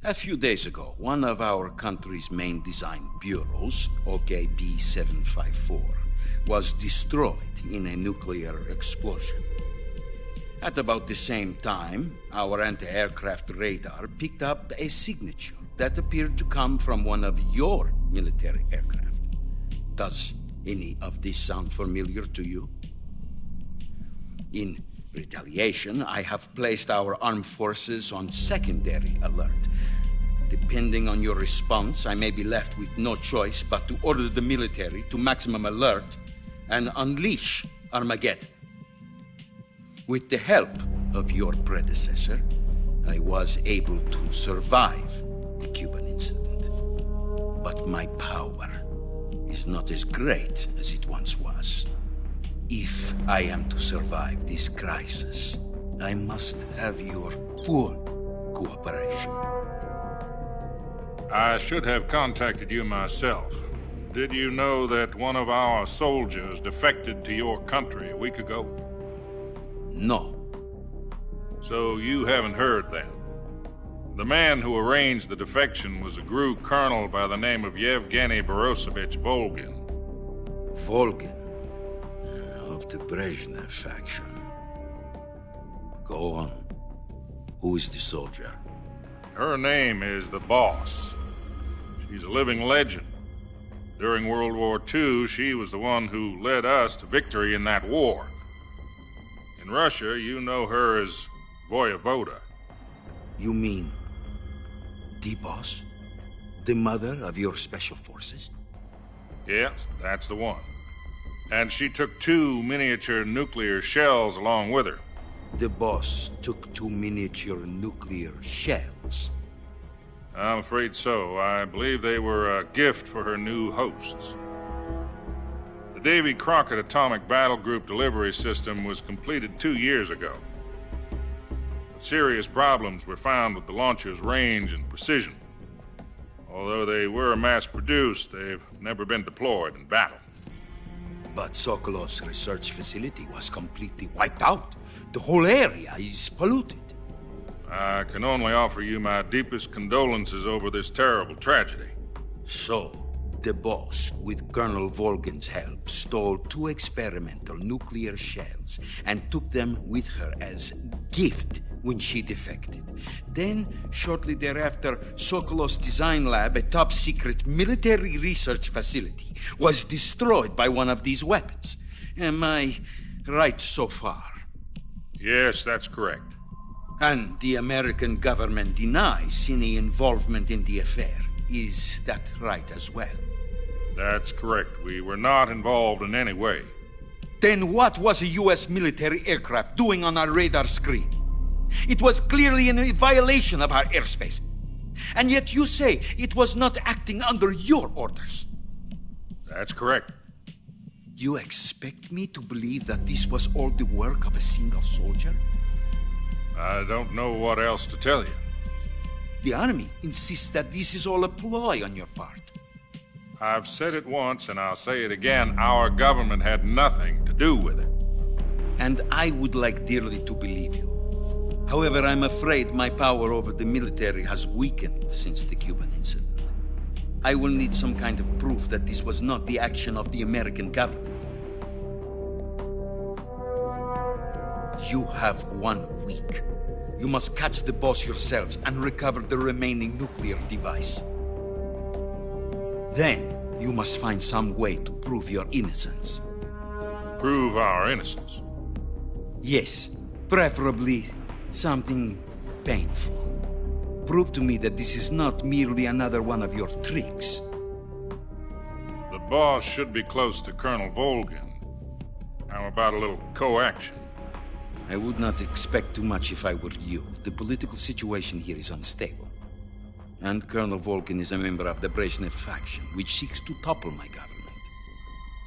A few days ago, one of our country's main design bureaus, OKB 754, was destroyed in a nuclear explosion. At about the same time, our anti-aircraft radar picked up a signature that appeared to come from one of your military aircraft. Does any of this sound familiar to you? In retaliation, I have placed our armed forces on secondary alert. Depending on your response, I may be left with no choice but to order the military to maximum alert and unleash Armageddon. With the help of your predecessor, I was able to survive the Cuban incident. But my power is not as great as it once was. If I am to survive this crisis, I must have your full cooperation. I should have contacted you myself. Did you know that one of our soldiers defected to your country a week ago? No. So you haven't heard then? The man who arranged the defection was a GRU colonel by the name of Yevgeny Borosovich Volgin. Volgin? Of the Brezhnev faction. Go on. Who is the soldier? Her name is the Boss. She's a living legend. During World War II, she was the one who led us to victory in that war. In Russia, you know her as Voyevoda. You mean the Boss? The mother of your special forces? Yes, that's the one. And she took 2 miniature nuclear shells along with her. The Boss took 2 miniature nuclear shells? I'm afraid so. I believe they were a gift for her new hosts. The Davy Crockett Atomic Battle Group delivery system was completed 2 years ago. But serious problems were found with the launcher's range and precision. Although they were mass-produced, they've never been deployed in battle. But Sokolov's research facility was completely wiped out. The whole area is polluted. I can only offer you my deepest condolences over this terrible tragedy. So, the boss, with Colonel Volgin's help, stole 2 experimental nuclear shells and took them with her as gift when she defected. Then, shortly thereafter, Sokolov's design lab, a top-secret military research facility, was destroyed by one of these weapons. Am I right so far? Yes, that's correct. And the American government denies any involvement in the affair. Is that right as well? That's correct. We were not involved in any way. Then what was a U.S. military aircraft doing on our radar screen? It was clearly in violation of our airspace. And yet you say it was not acting under your orders. That's correct. You expect me to believe that this was all the work of a single soldier? I don't know what else to tell you. The army insists that this is all a ploy on your part. I've said it once and I'll say it again. Our government had nothing to do with it. And I would like dearly to believe you. However, I'm afraid my power over the military has weakened since the Cuban incident. I will need some kind of proof that this was not the action of the American government. You have 1 week. You must catch the boss yourselves and recover the remaining nuclear device. Then, you must find some way to prove your innocence. Prove our innocence? Yes, preferably something painful. Prove to me that this is not merely another one of your tricks. The boss should be close to Colonel Volgin. How about a little coaction? I would not expect too much if I were you. The political situation here is unstable. And Colonel Volgin is a member of the Brezhnev faction, which seeks to topple my government.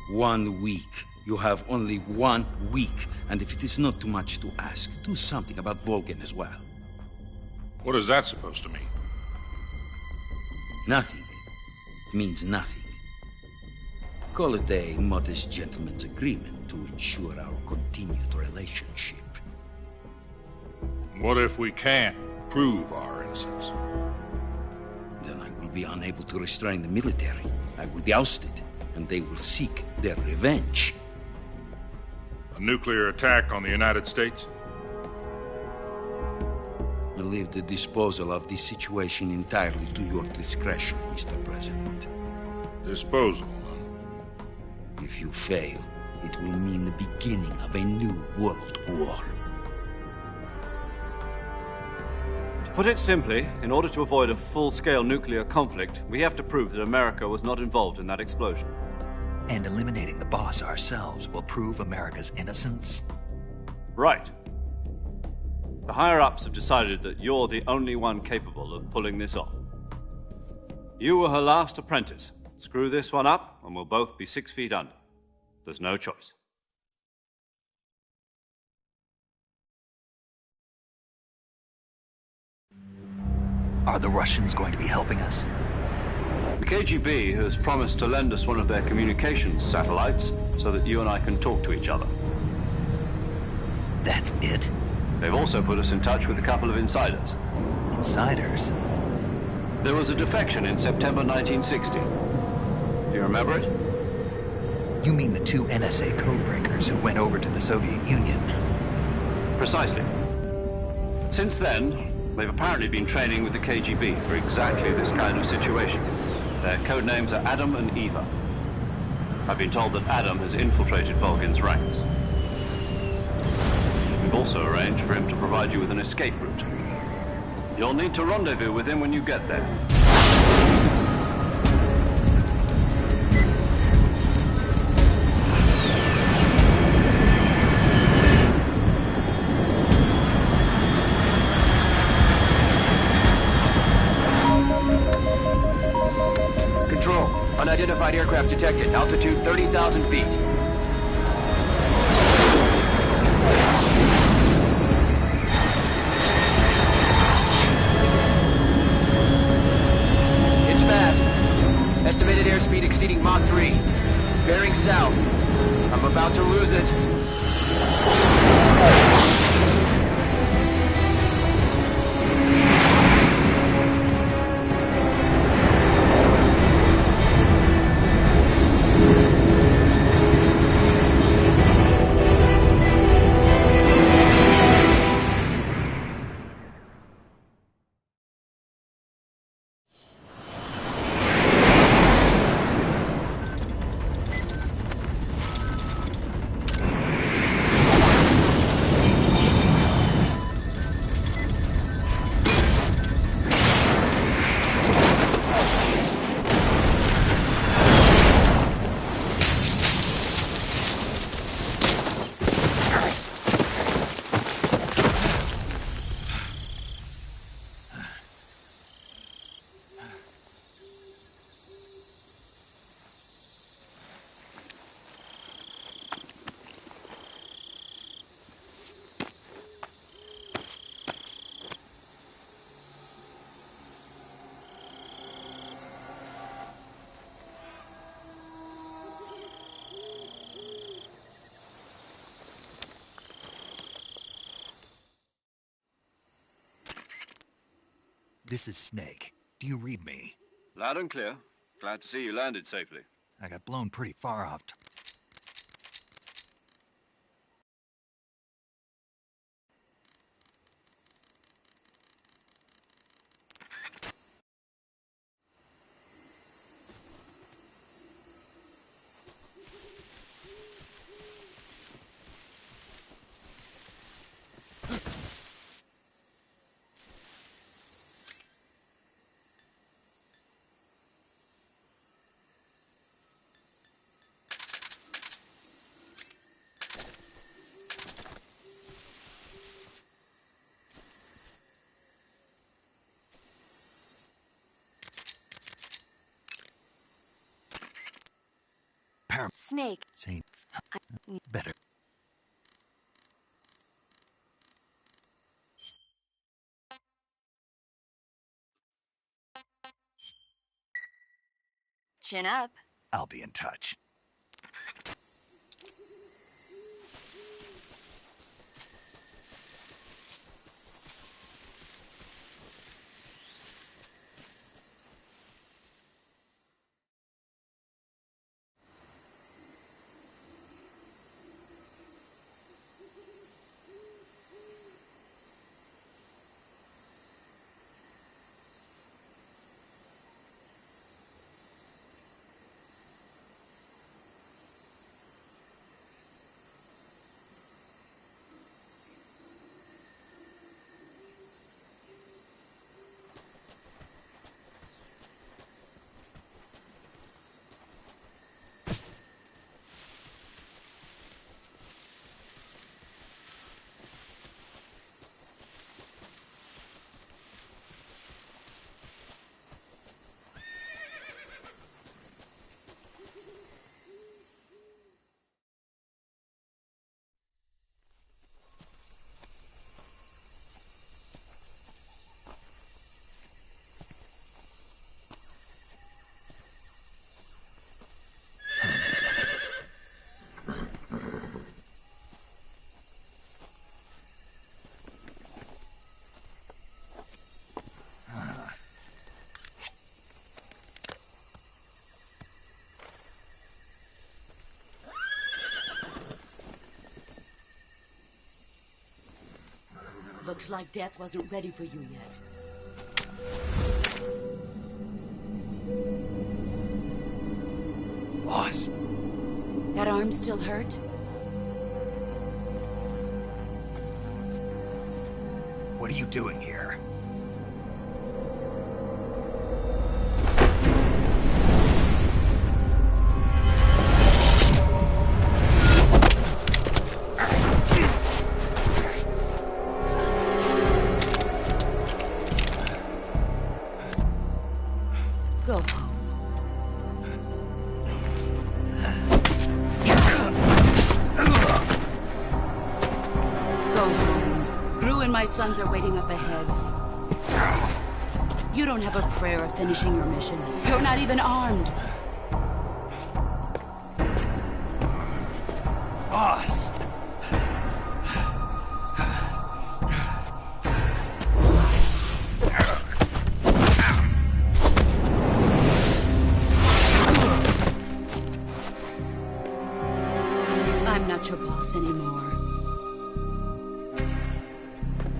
1 week. You have only 1 week. And if it is not too much to ask, do something about Volgin as well. What is that supposed to mean? Nothing. It means nothing. Call it a modest gentleman's agreement to ensure our continued relationship. What if we can't prove our innocence? Then I will be unable to restrain the military. I will be ousted, and they will seek their revenge. A nuclear attack on the United States? I leave the disposal of this situation entirely to your discretion, Mr. President. Disposal? If you fail, it will mean the beginning of a new world war. To put it simply, in order to avoid a full-scale nuclear conflict, we have to prove that America was not involved in that explosion. And eliminating the boss ourselves will prove America's innocence? Right. The higher-ups have decided that you're the only one capable of pulling this off. You were her last apprentice. Screw this one up, and we'll both be 6 feet under. There's no choice. Are the Russians going to be helping us? The KGB has promised to lend us one of their communications satellites so that you and I can talk to each other. That's it? They've also put us in touch with a couple of insiders. Insiders? There was a defection in September 1960. Do you remember it? You mean the 2 NSA codebreakers who went over to the Soviet Union? Precisely. Since then, they've apparently been training with the KGB for exactly this kind of situation. Their code names are Adam and Eva. I've been told that Adam has infiltrated Volgin's ranks. We've also arranged for him to provide you with an escape route. You'll need to rendezvous with him when you get there. aircraft detected. Altitude 30,000 feet. It's fast. Estimated airspeed exceeding Mach 3. Bearing south. I'm about to lose it. This is Snake. Do you read me? Loud and clear. Glad to see you landed safely. I got blown pretty far off. Snake. Same. Better. Chin up. I'll be in touch. Looks like death wasn't ready for you yet. Boss. That arm still hurt? What are you doing here? Go. Go home. Gru and my sons are waiting up ahead. You don't have a prayer of finishing your mission. You're not even armed. Boss! I'm not your boss anymore.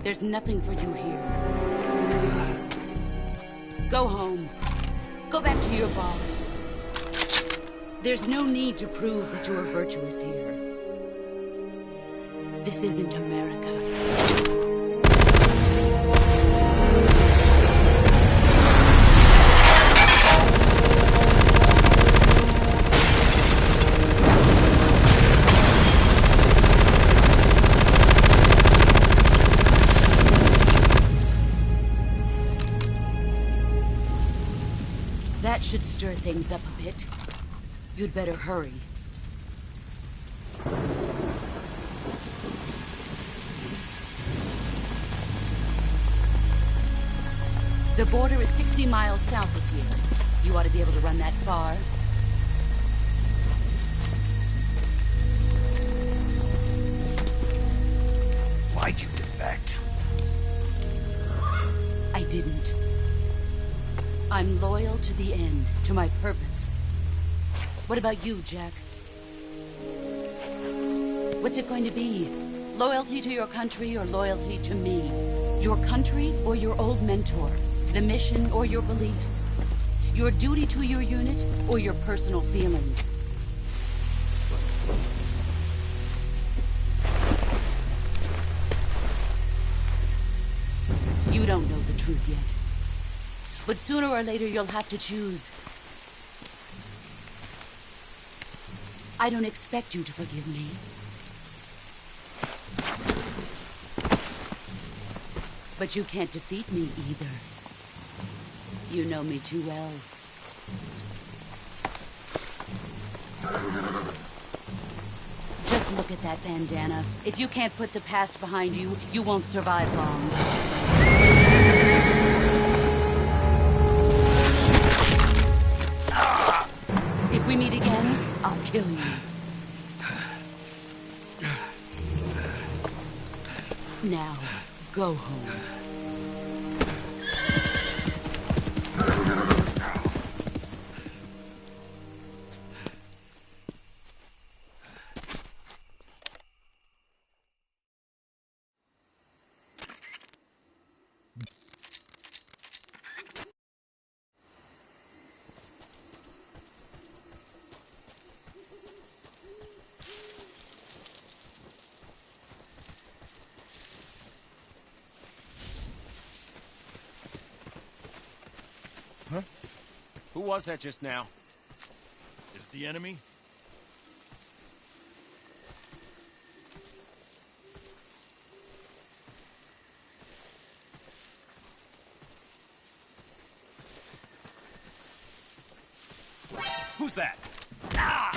There's nothing for you here. Go home. Go back to your boss. There's no need to prove that you are virtuous here. This isn't America. That should stir things up a bit. You'd better hurry. The border is 60 miles south of here. You ought to be able to run that far. Why'd you defect? I didn't. I'm loyal to the end, to my purpose. What about you, Jack? What's it going to be? Loyalty to your country or loyalty to me? Your country or your old mentor? The mission or your beliefs? Your duty to your unit or your personal feelings? You don't know the truth yet. But sooner or later you'll have to choose. I don't expect you to forgive me. But you can't defeat me either. You know me too well. Just look at that bandana. If you can't put the past behind you, you won't survive long. If we meet again, I'll kill you. Now, go home. Huh? Who was that just now? Is it the enemy? Who's that? Ah!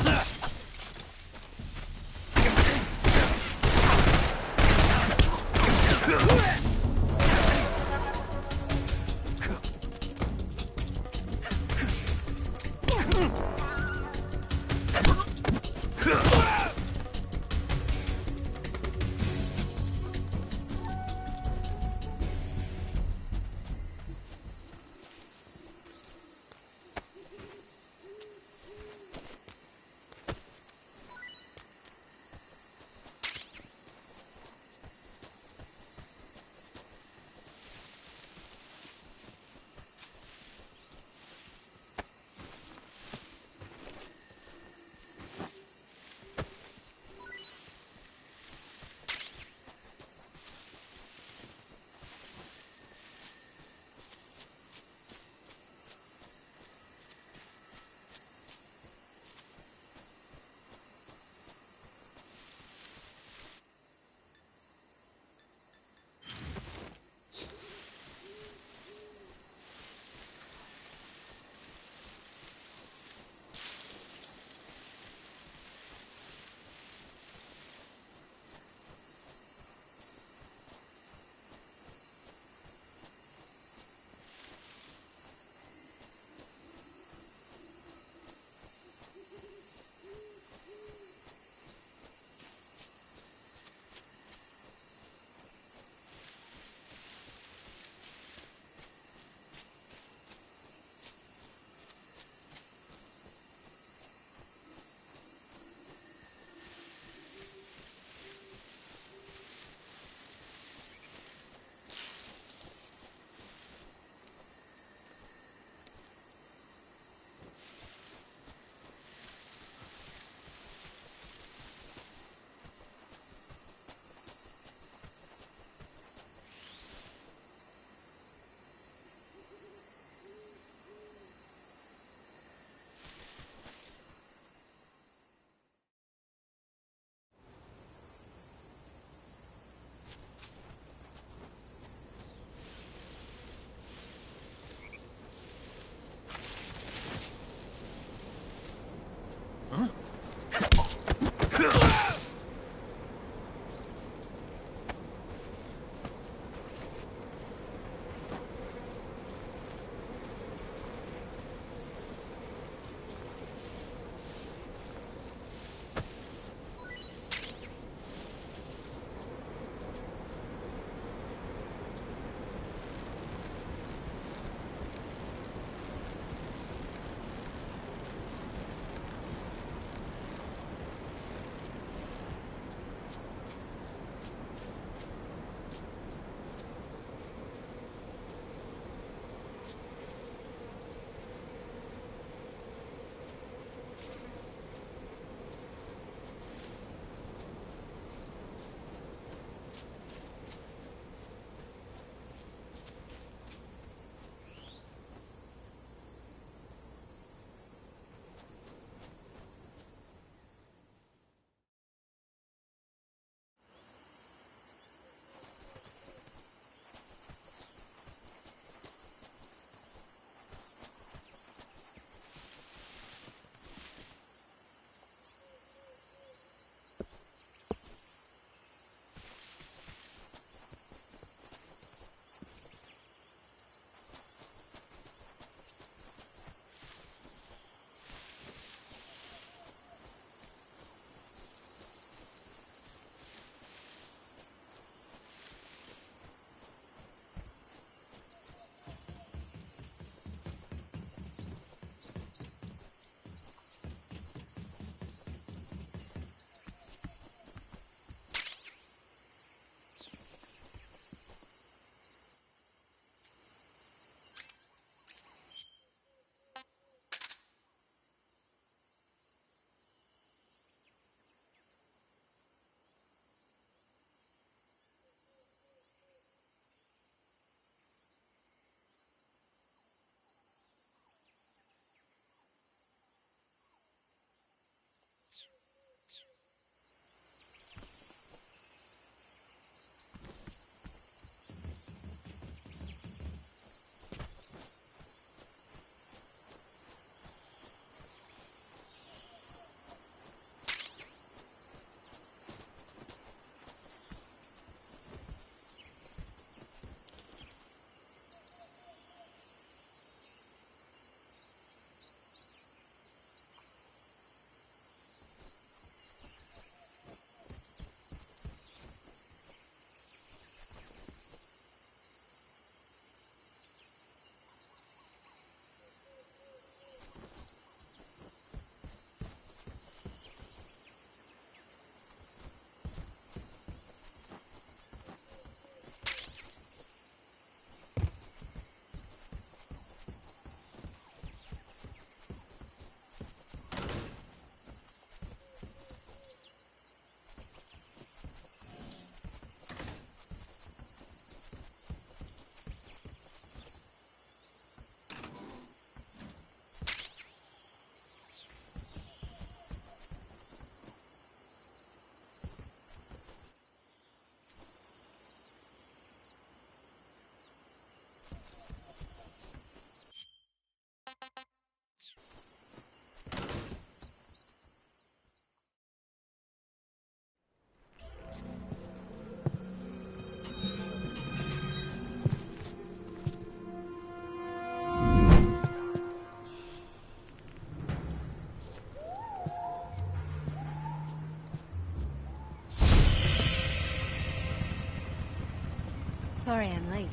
Sorry I'm late.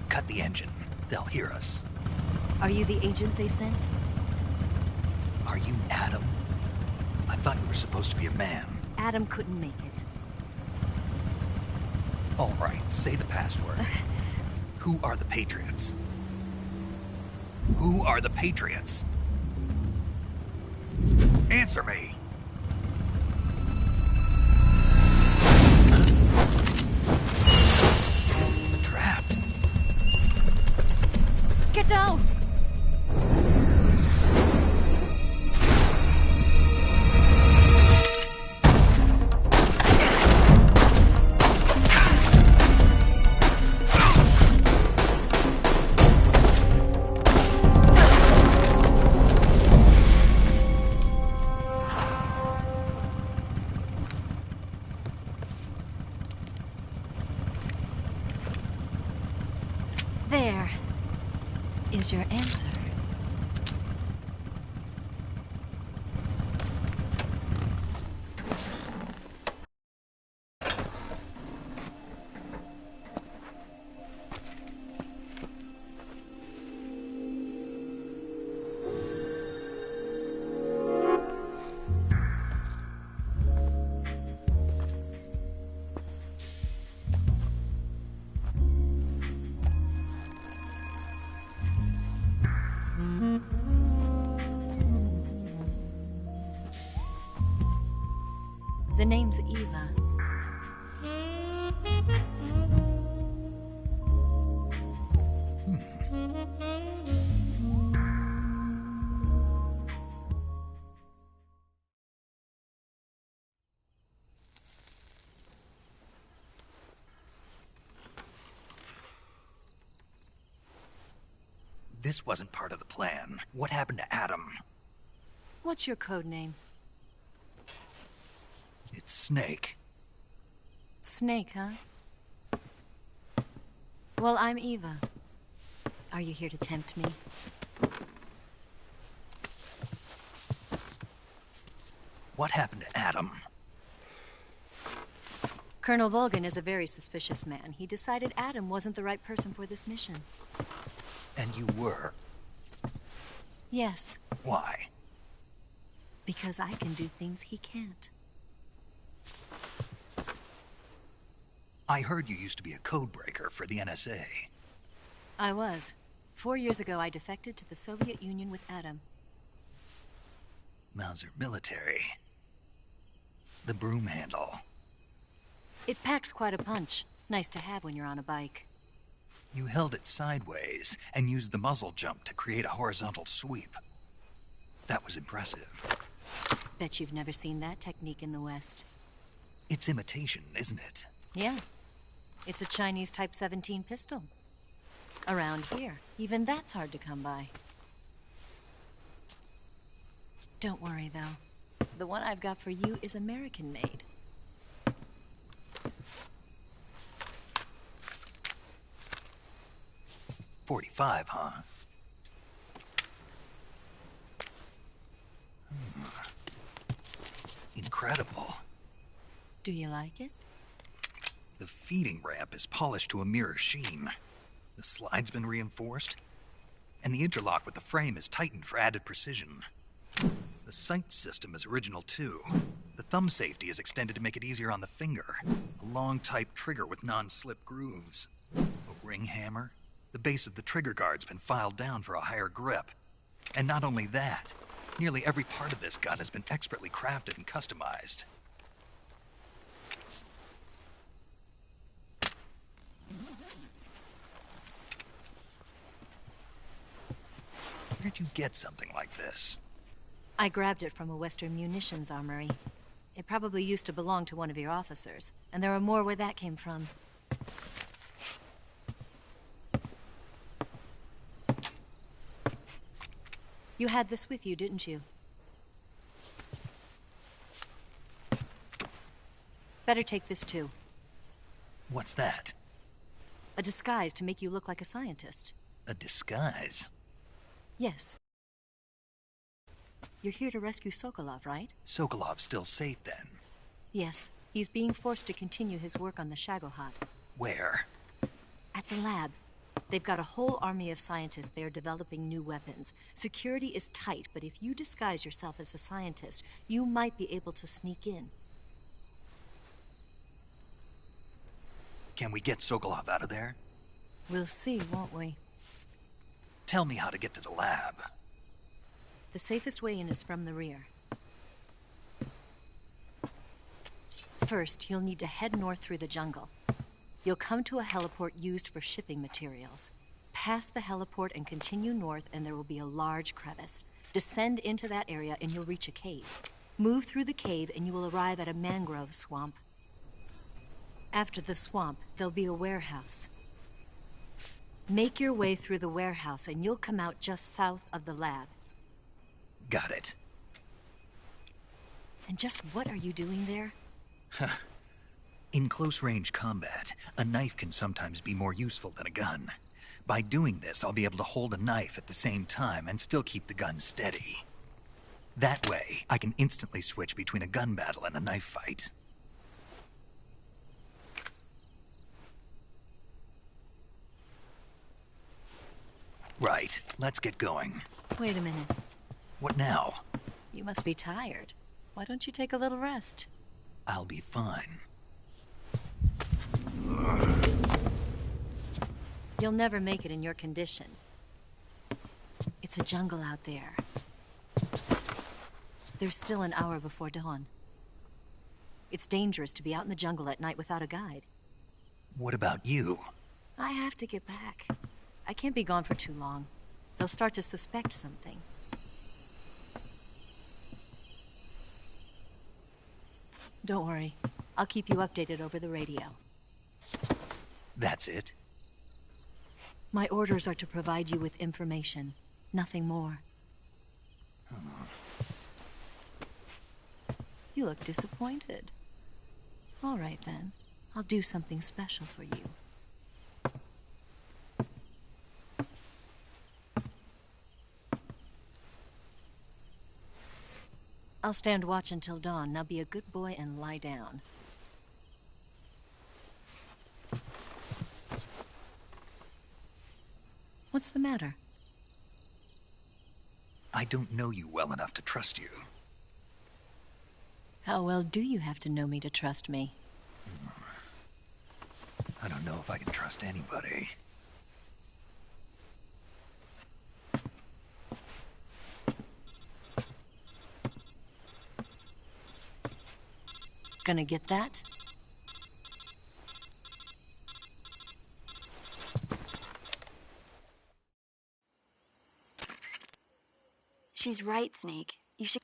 Cut the engine. They'll hear us. Are you the agent they sent? Are you Adam? I thought you were supposed to be a man. Adam couldn't make it. All right, say the password. Who are the Patriots? Who are the Patriots? Answer me! Trapped. Get down! There is your answer. The name's Eva. This wasn't part of the plan. What happened to Adam? What's your code name? It's Snake. Snake, huh? Well, I'm Eva. Are you here to tempt me? What happened to Adam? Colonel Volgin is a very suspicious man. He decided Adam wasn't the right person for this mission. And you were? Yes. Why? Because I can do things he can't. I heard you used to be a codebreaker for the NSA. I was. 4 years ago, I defected to the Soviet Union with Adam. Mauser military. The broom handle. It packs quite a punch. Nice to have when you're on a bike. You held it sideways and used the muzzle jump to create a horizontal sweep. That was impressive. Bet you've never seen that technique in the West. It's imitation, isn't it? Yeah. It's a Chinese Type 17 pistol. Around here, even that's hard to come by. Don't worry, though. The one I've got for you is American-made. .45, huh? Incredible. Do you like it? The feeding ramp is polished to a mirror sheen. The slide's been reinforced, and the interlock with the frame is tightened for added precision. The sight system is original too. The thumb safety is extended to make it easier on the finger. A long type trigger with non-slip grooves. A ring hammer. The base of the trigger guard's been filed down for a higher grip. And not only that, nearly every part of this gun has been expertly crafted and customized. Where'd you get something like this? I grabbed it from a Western munitions armory. It probably used to belong to one of your officers, and there are more where that came from. You had this with you, didn't you? Better take this too. What's that? A disguise to make you look like a scientist. A disguise? Yes. You're here to rescue Sokolov, right? Sokolov's still safe then? Yes. He's being forced to continue his work on the Shagohod. Where? At the lab. They've got a whole army of scientists there developing new weapons. Security is tight, but if you disguise yourself as a scientist, you might be able to sneak in. Can we get Sokolov out of there? We'll see, won't we? Tell me how to get to the lab. The safest way in is from the rear. First, you'll need to head north through the jungle. You'll come to a heliport used for shipping materials. Pass the heliport and continue north, and there will be a large crevice. Descend into that area and you'll reach a cave. Move through the cave and you will arrive at a mangrove swamp. After the swamp, there'll be a warehouse. Make your way through the warehouse and you'll come out just south of the lab. Got it. And just what are you doing there? In close-range combat, a knife can sometimes be more useful than a gun. By doing this, I'll be able to hold a knife at the same time and still keep the gun steady. That way, I can instantly switch between a gun battle and a knife fight. Right, let's get going. Wait a minute. What now? You must be tired. Why don't you take a little rest? I'll be fine. You'll never make it in your condition. It's a jungle out there. There's still an hour before dawn. It's dangerous to be out in the jungle at night without a guide. What about you? I have to get back. I can't be gone for too long. They'll start to suspect something. Don't worry. I'll keep you updated over the radio. That's it? My orders are to provide you with information. Nothing more. You look disappointed. All right, then. I'll do something special for you. I'll stand watch until dawn. Now be a good boy and lie down. What's the matter? I don't know you well enough to trust you. How well do you have to know me to trust me? I don't know if I can trust anybody. Gonna get that? She's right, Snake. You should...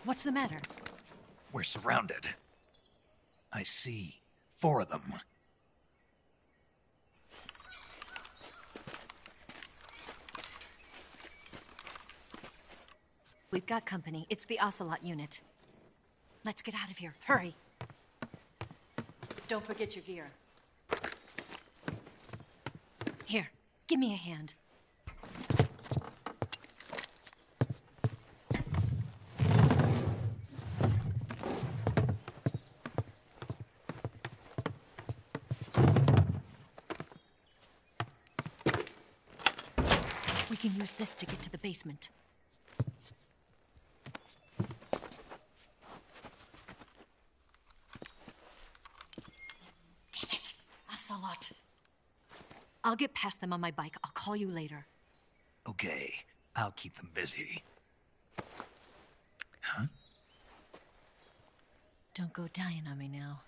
What's the matter? We're surrounded. I see 4 of them. We've got company. It's the Ocelot unit. Let's get out of here. Hurry. Don't forget your gear. Here, give me a hand. We can use this to get to the basement. a lot. I'll get past them on my bike. I'll call you later. Okay, I'll keep them busy. Huh? Don't go dying on me now.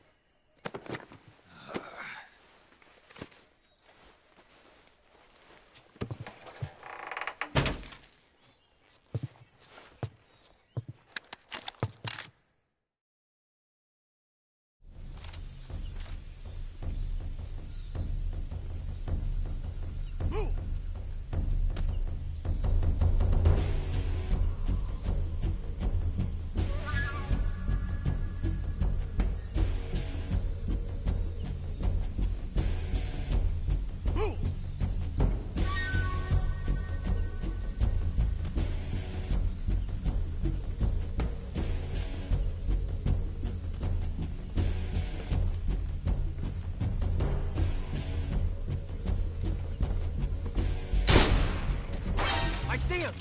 I see him!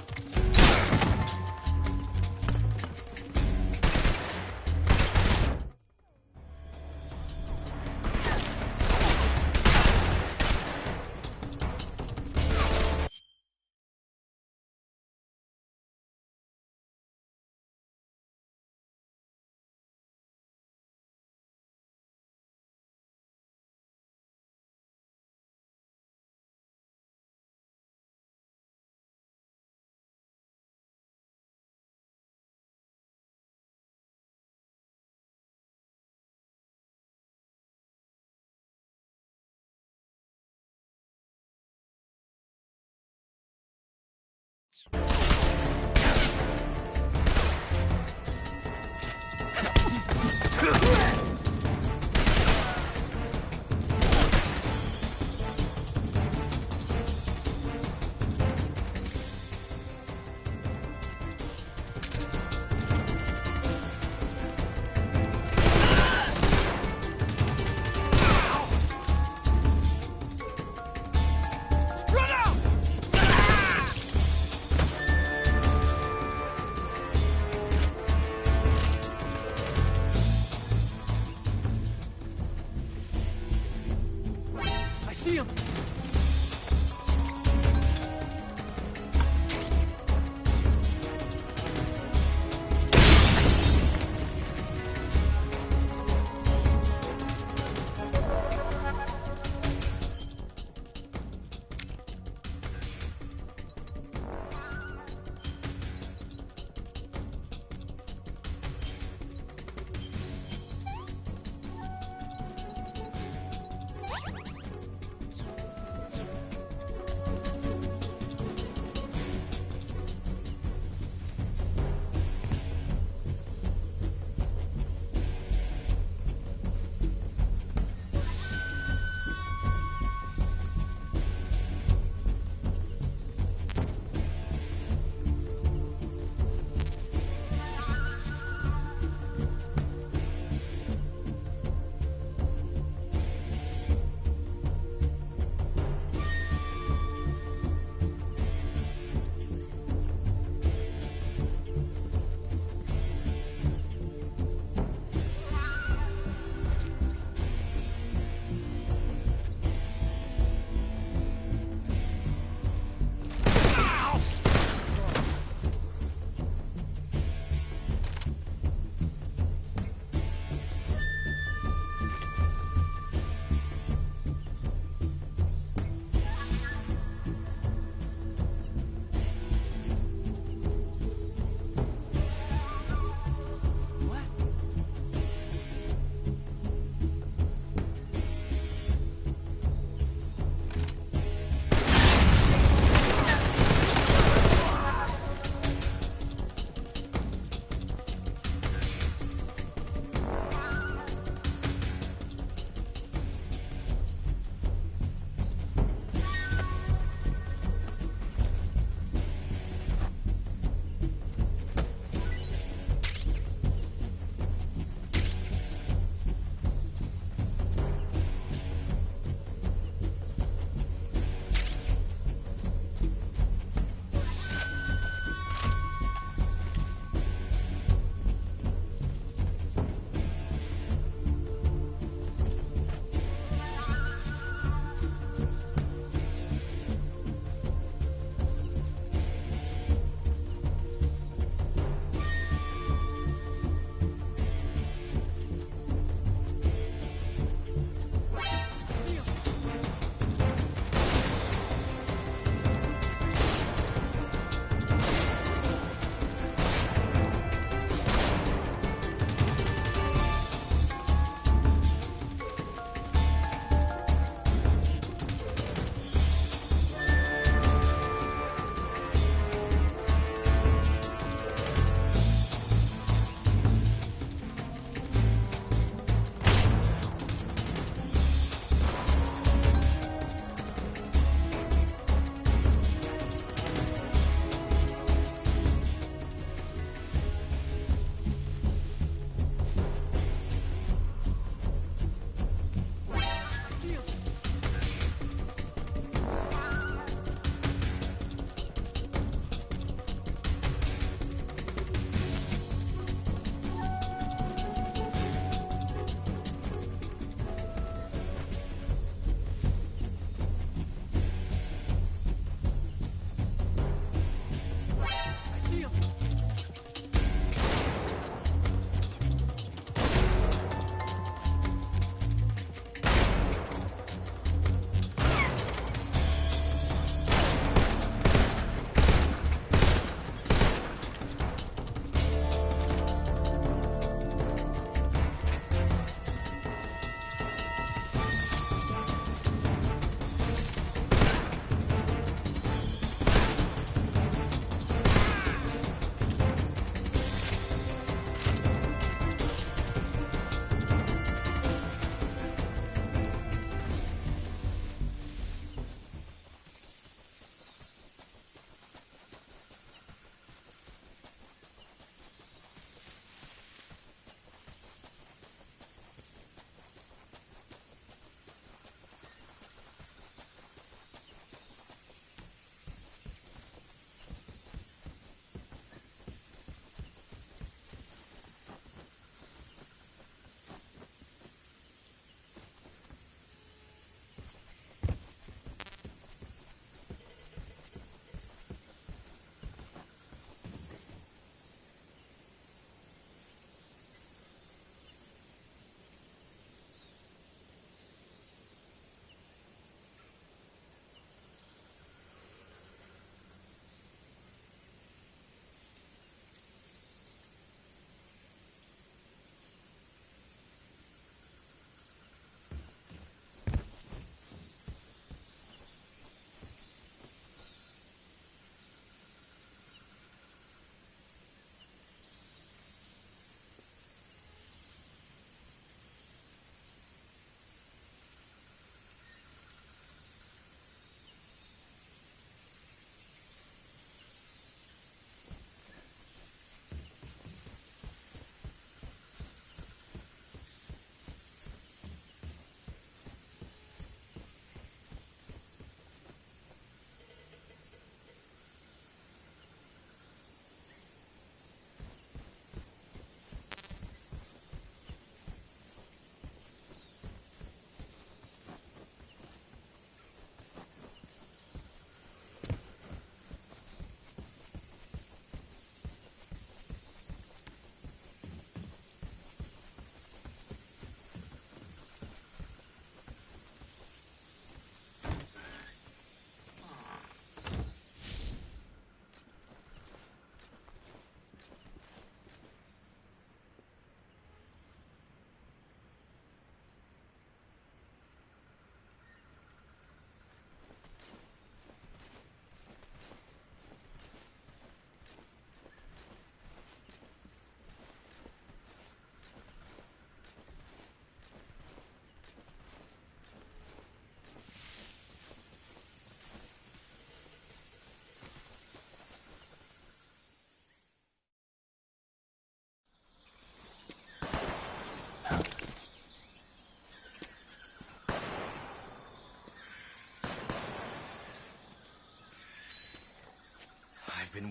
See him!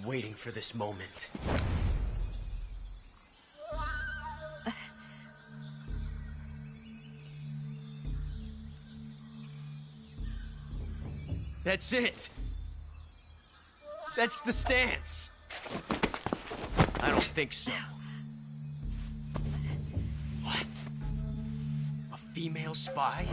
waiting for this moment. That's it. That's the stance. I don't think so. What? A female spy?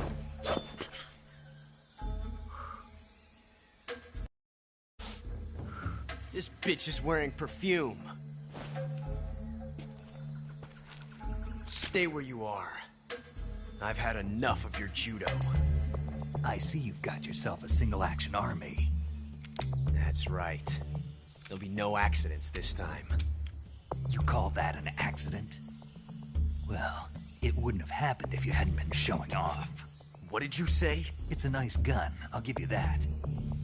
This bitch is wearing perfume. Stay where you are. I've had enough of your judo. I see you've got yourself a single-action army. That's right. There'll be no accidents this time. You call that an accident? Well, it wouldn't have happened if you hadn't been showing off. What did you say? It's a nice gun, I'll give you that.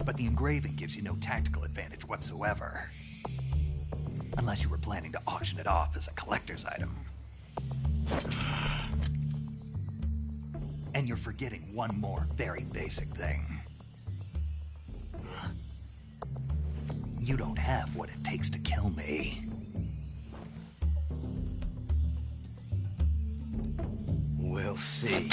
But the engraving gives you no tactical advantage whatsoever. Unless you were planning to auction it off as a collector's item. And you're forgetting one more very basic thing. You don't have what it takes to kill me. We'll see.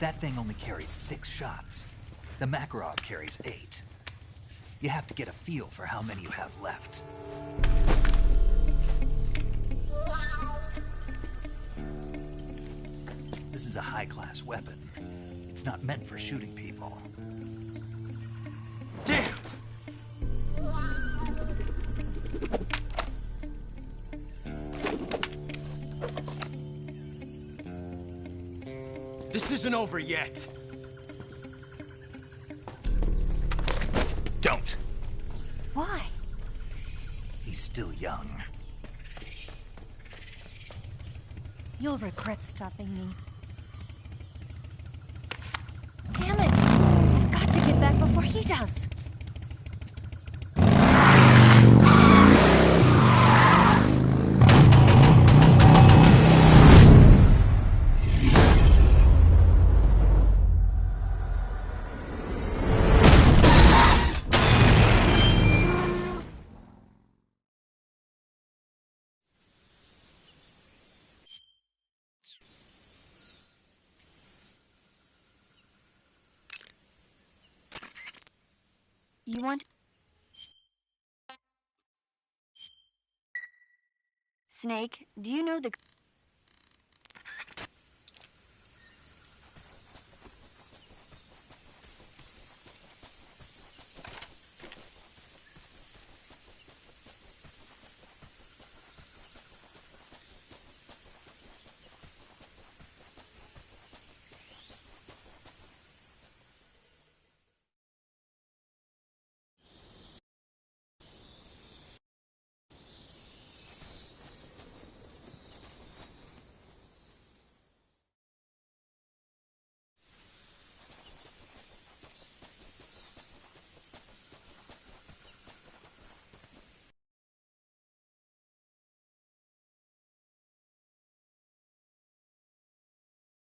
That thing only carries 6 shots. The Makarov carries 8. You have to get a feel for how many you have left. This is a high-class weapon. It's not meant for shooting people. Damn! This isn't over yet. Don't. Why? He's still young. You'll regret stopping me. Damn it! I've got to get back before he does. You want... Snake, do you know the...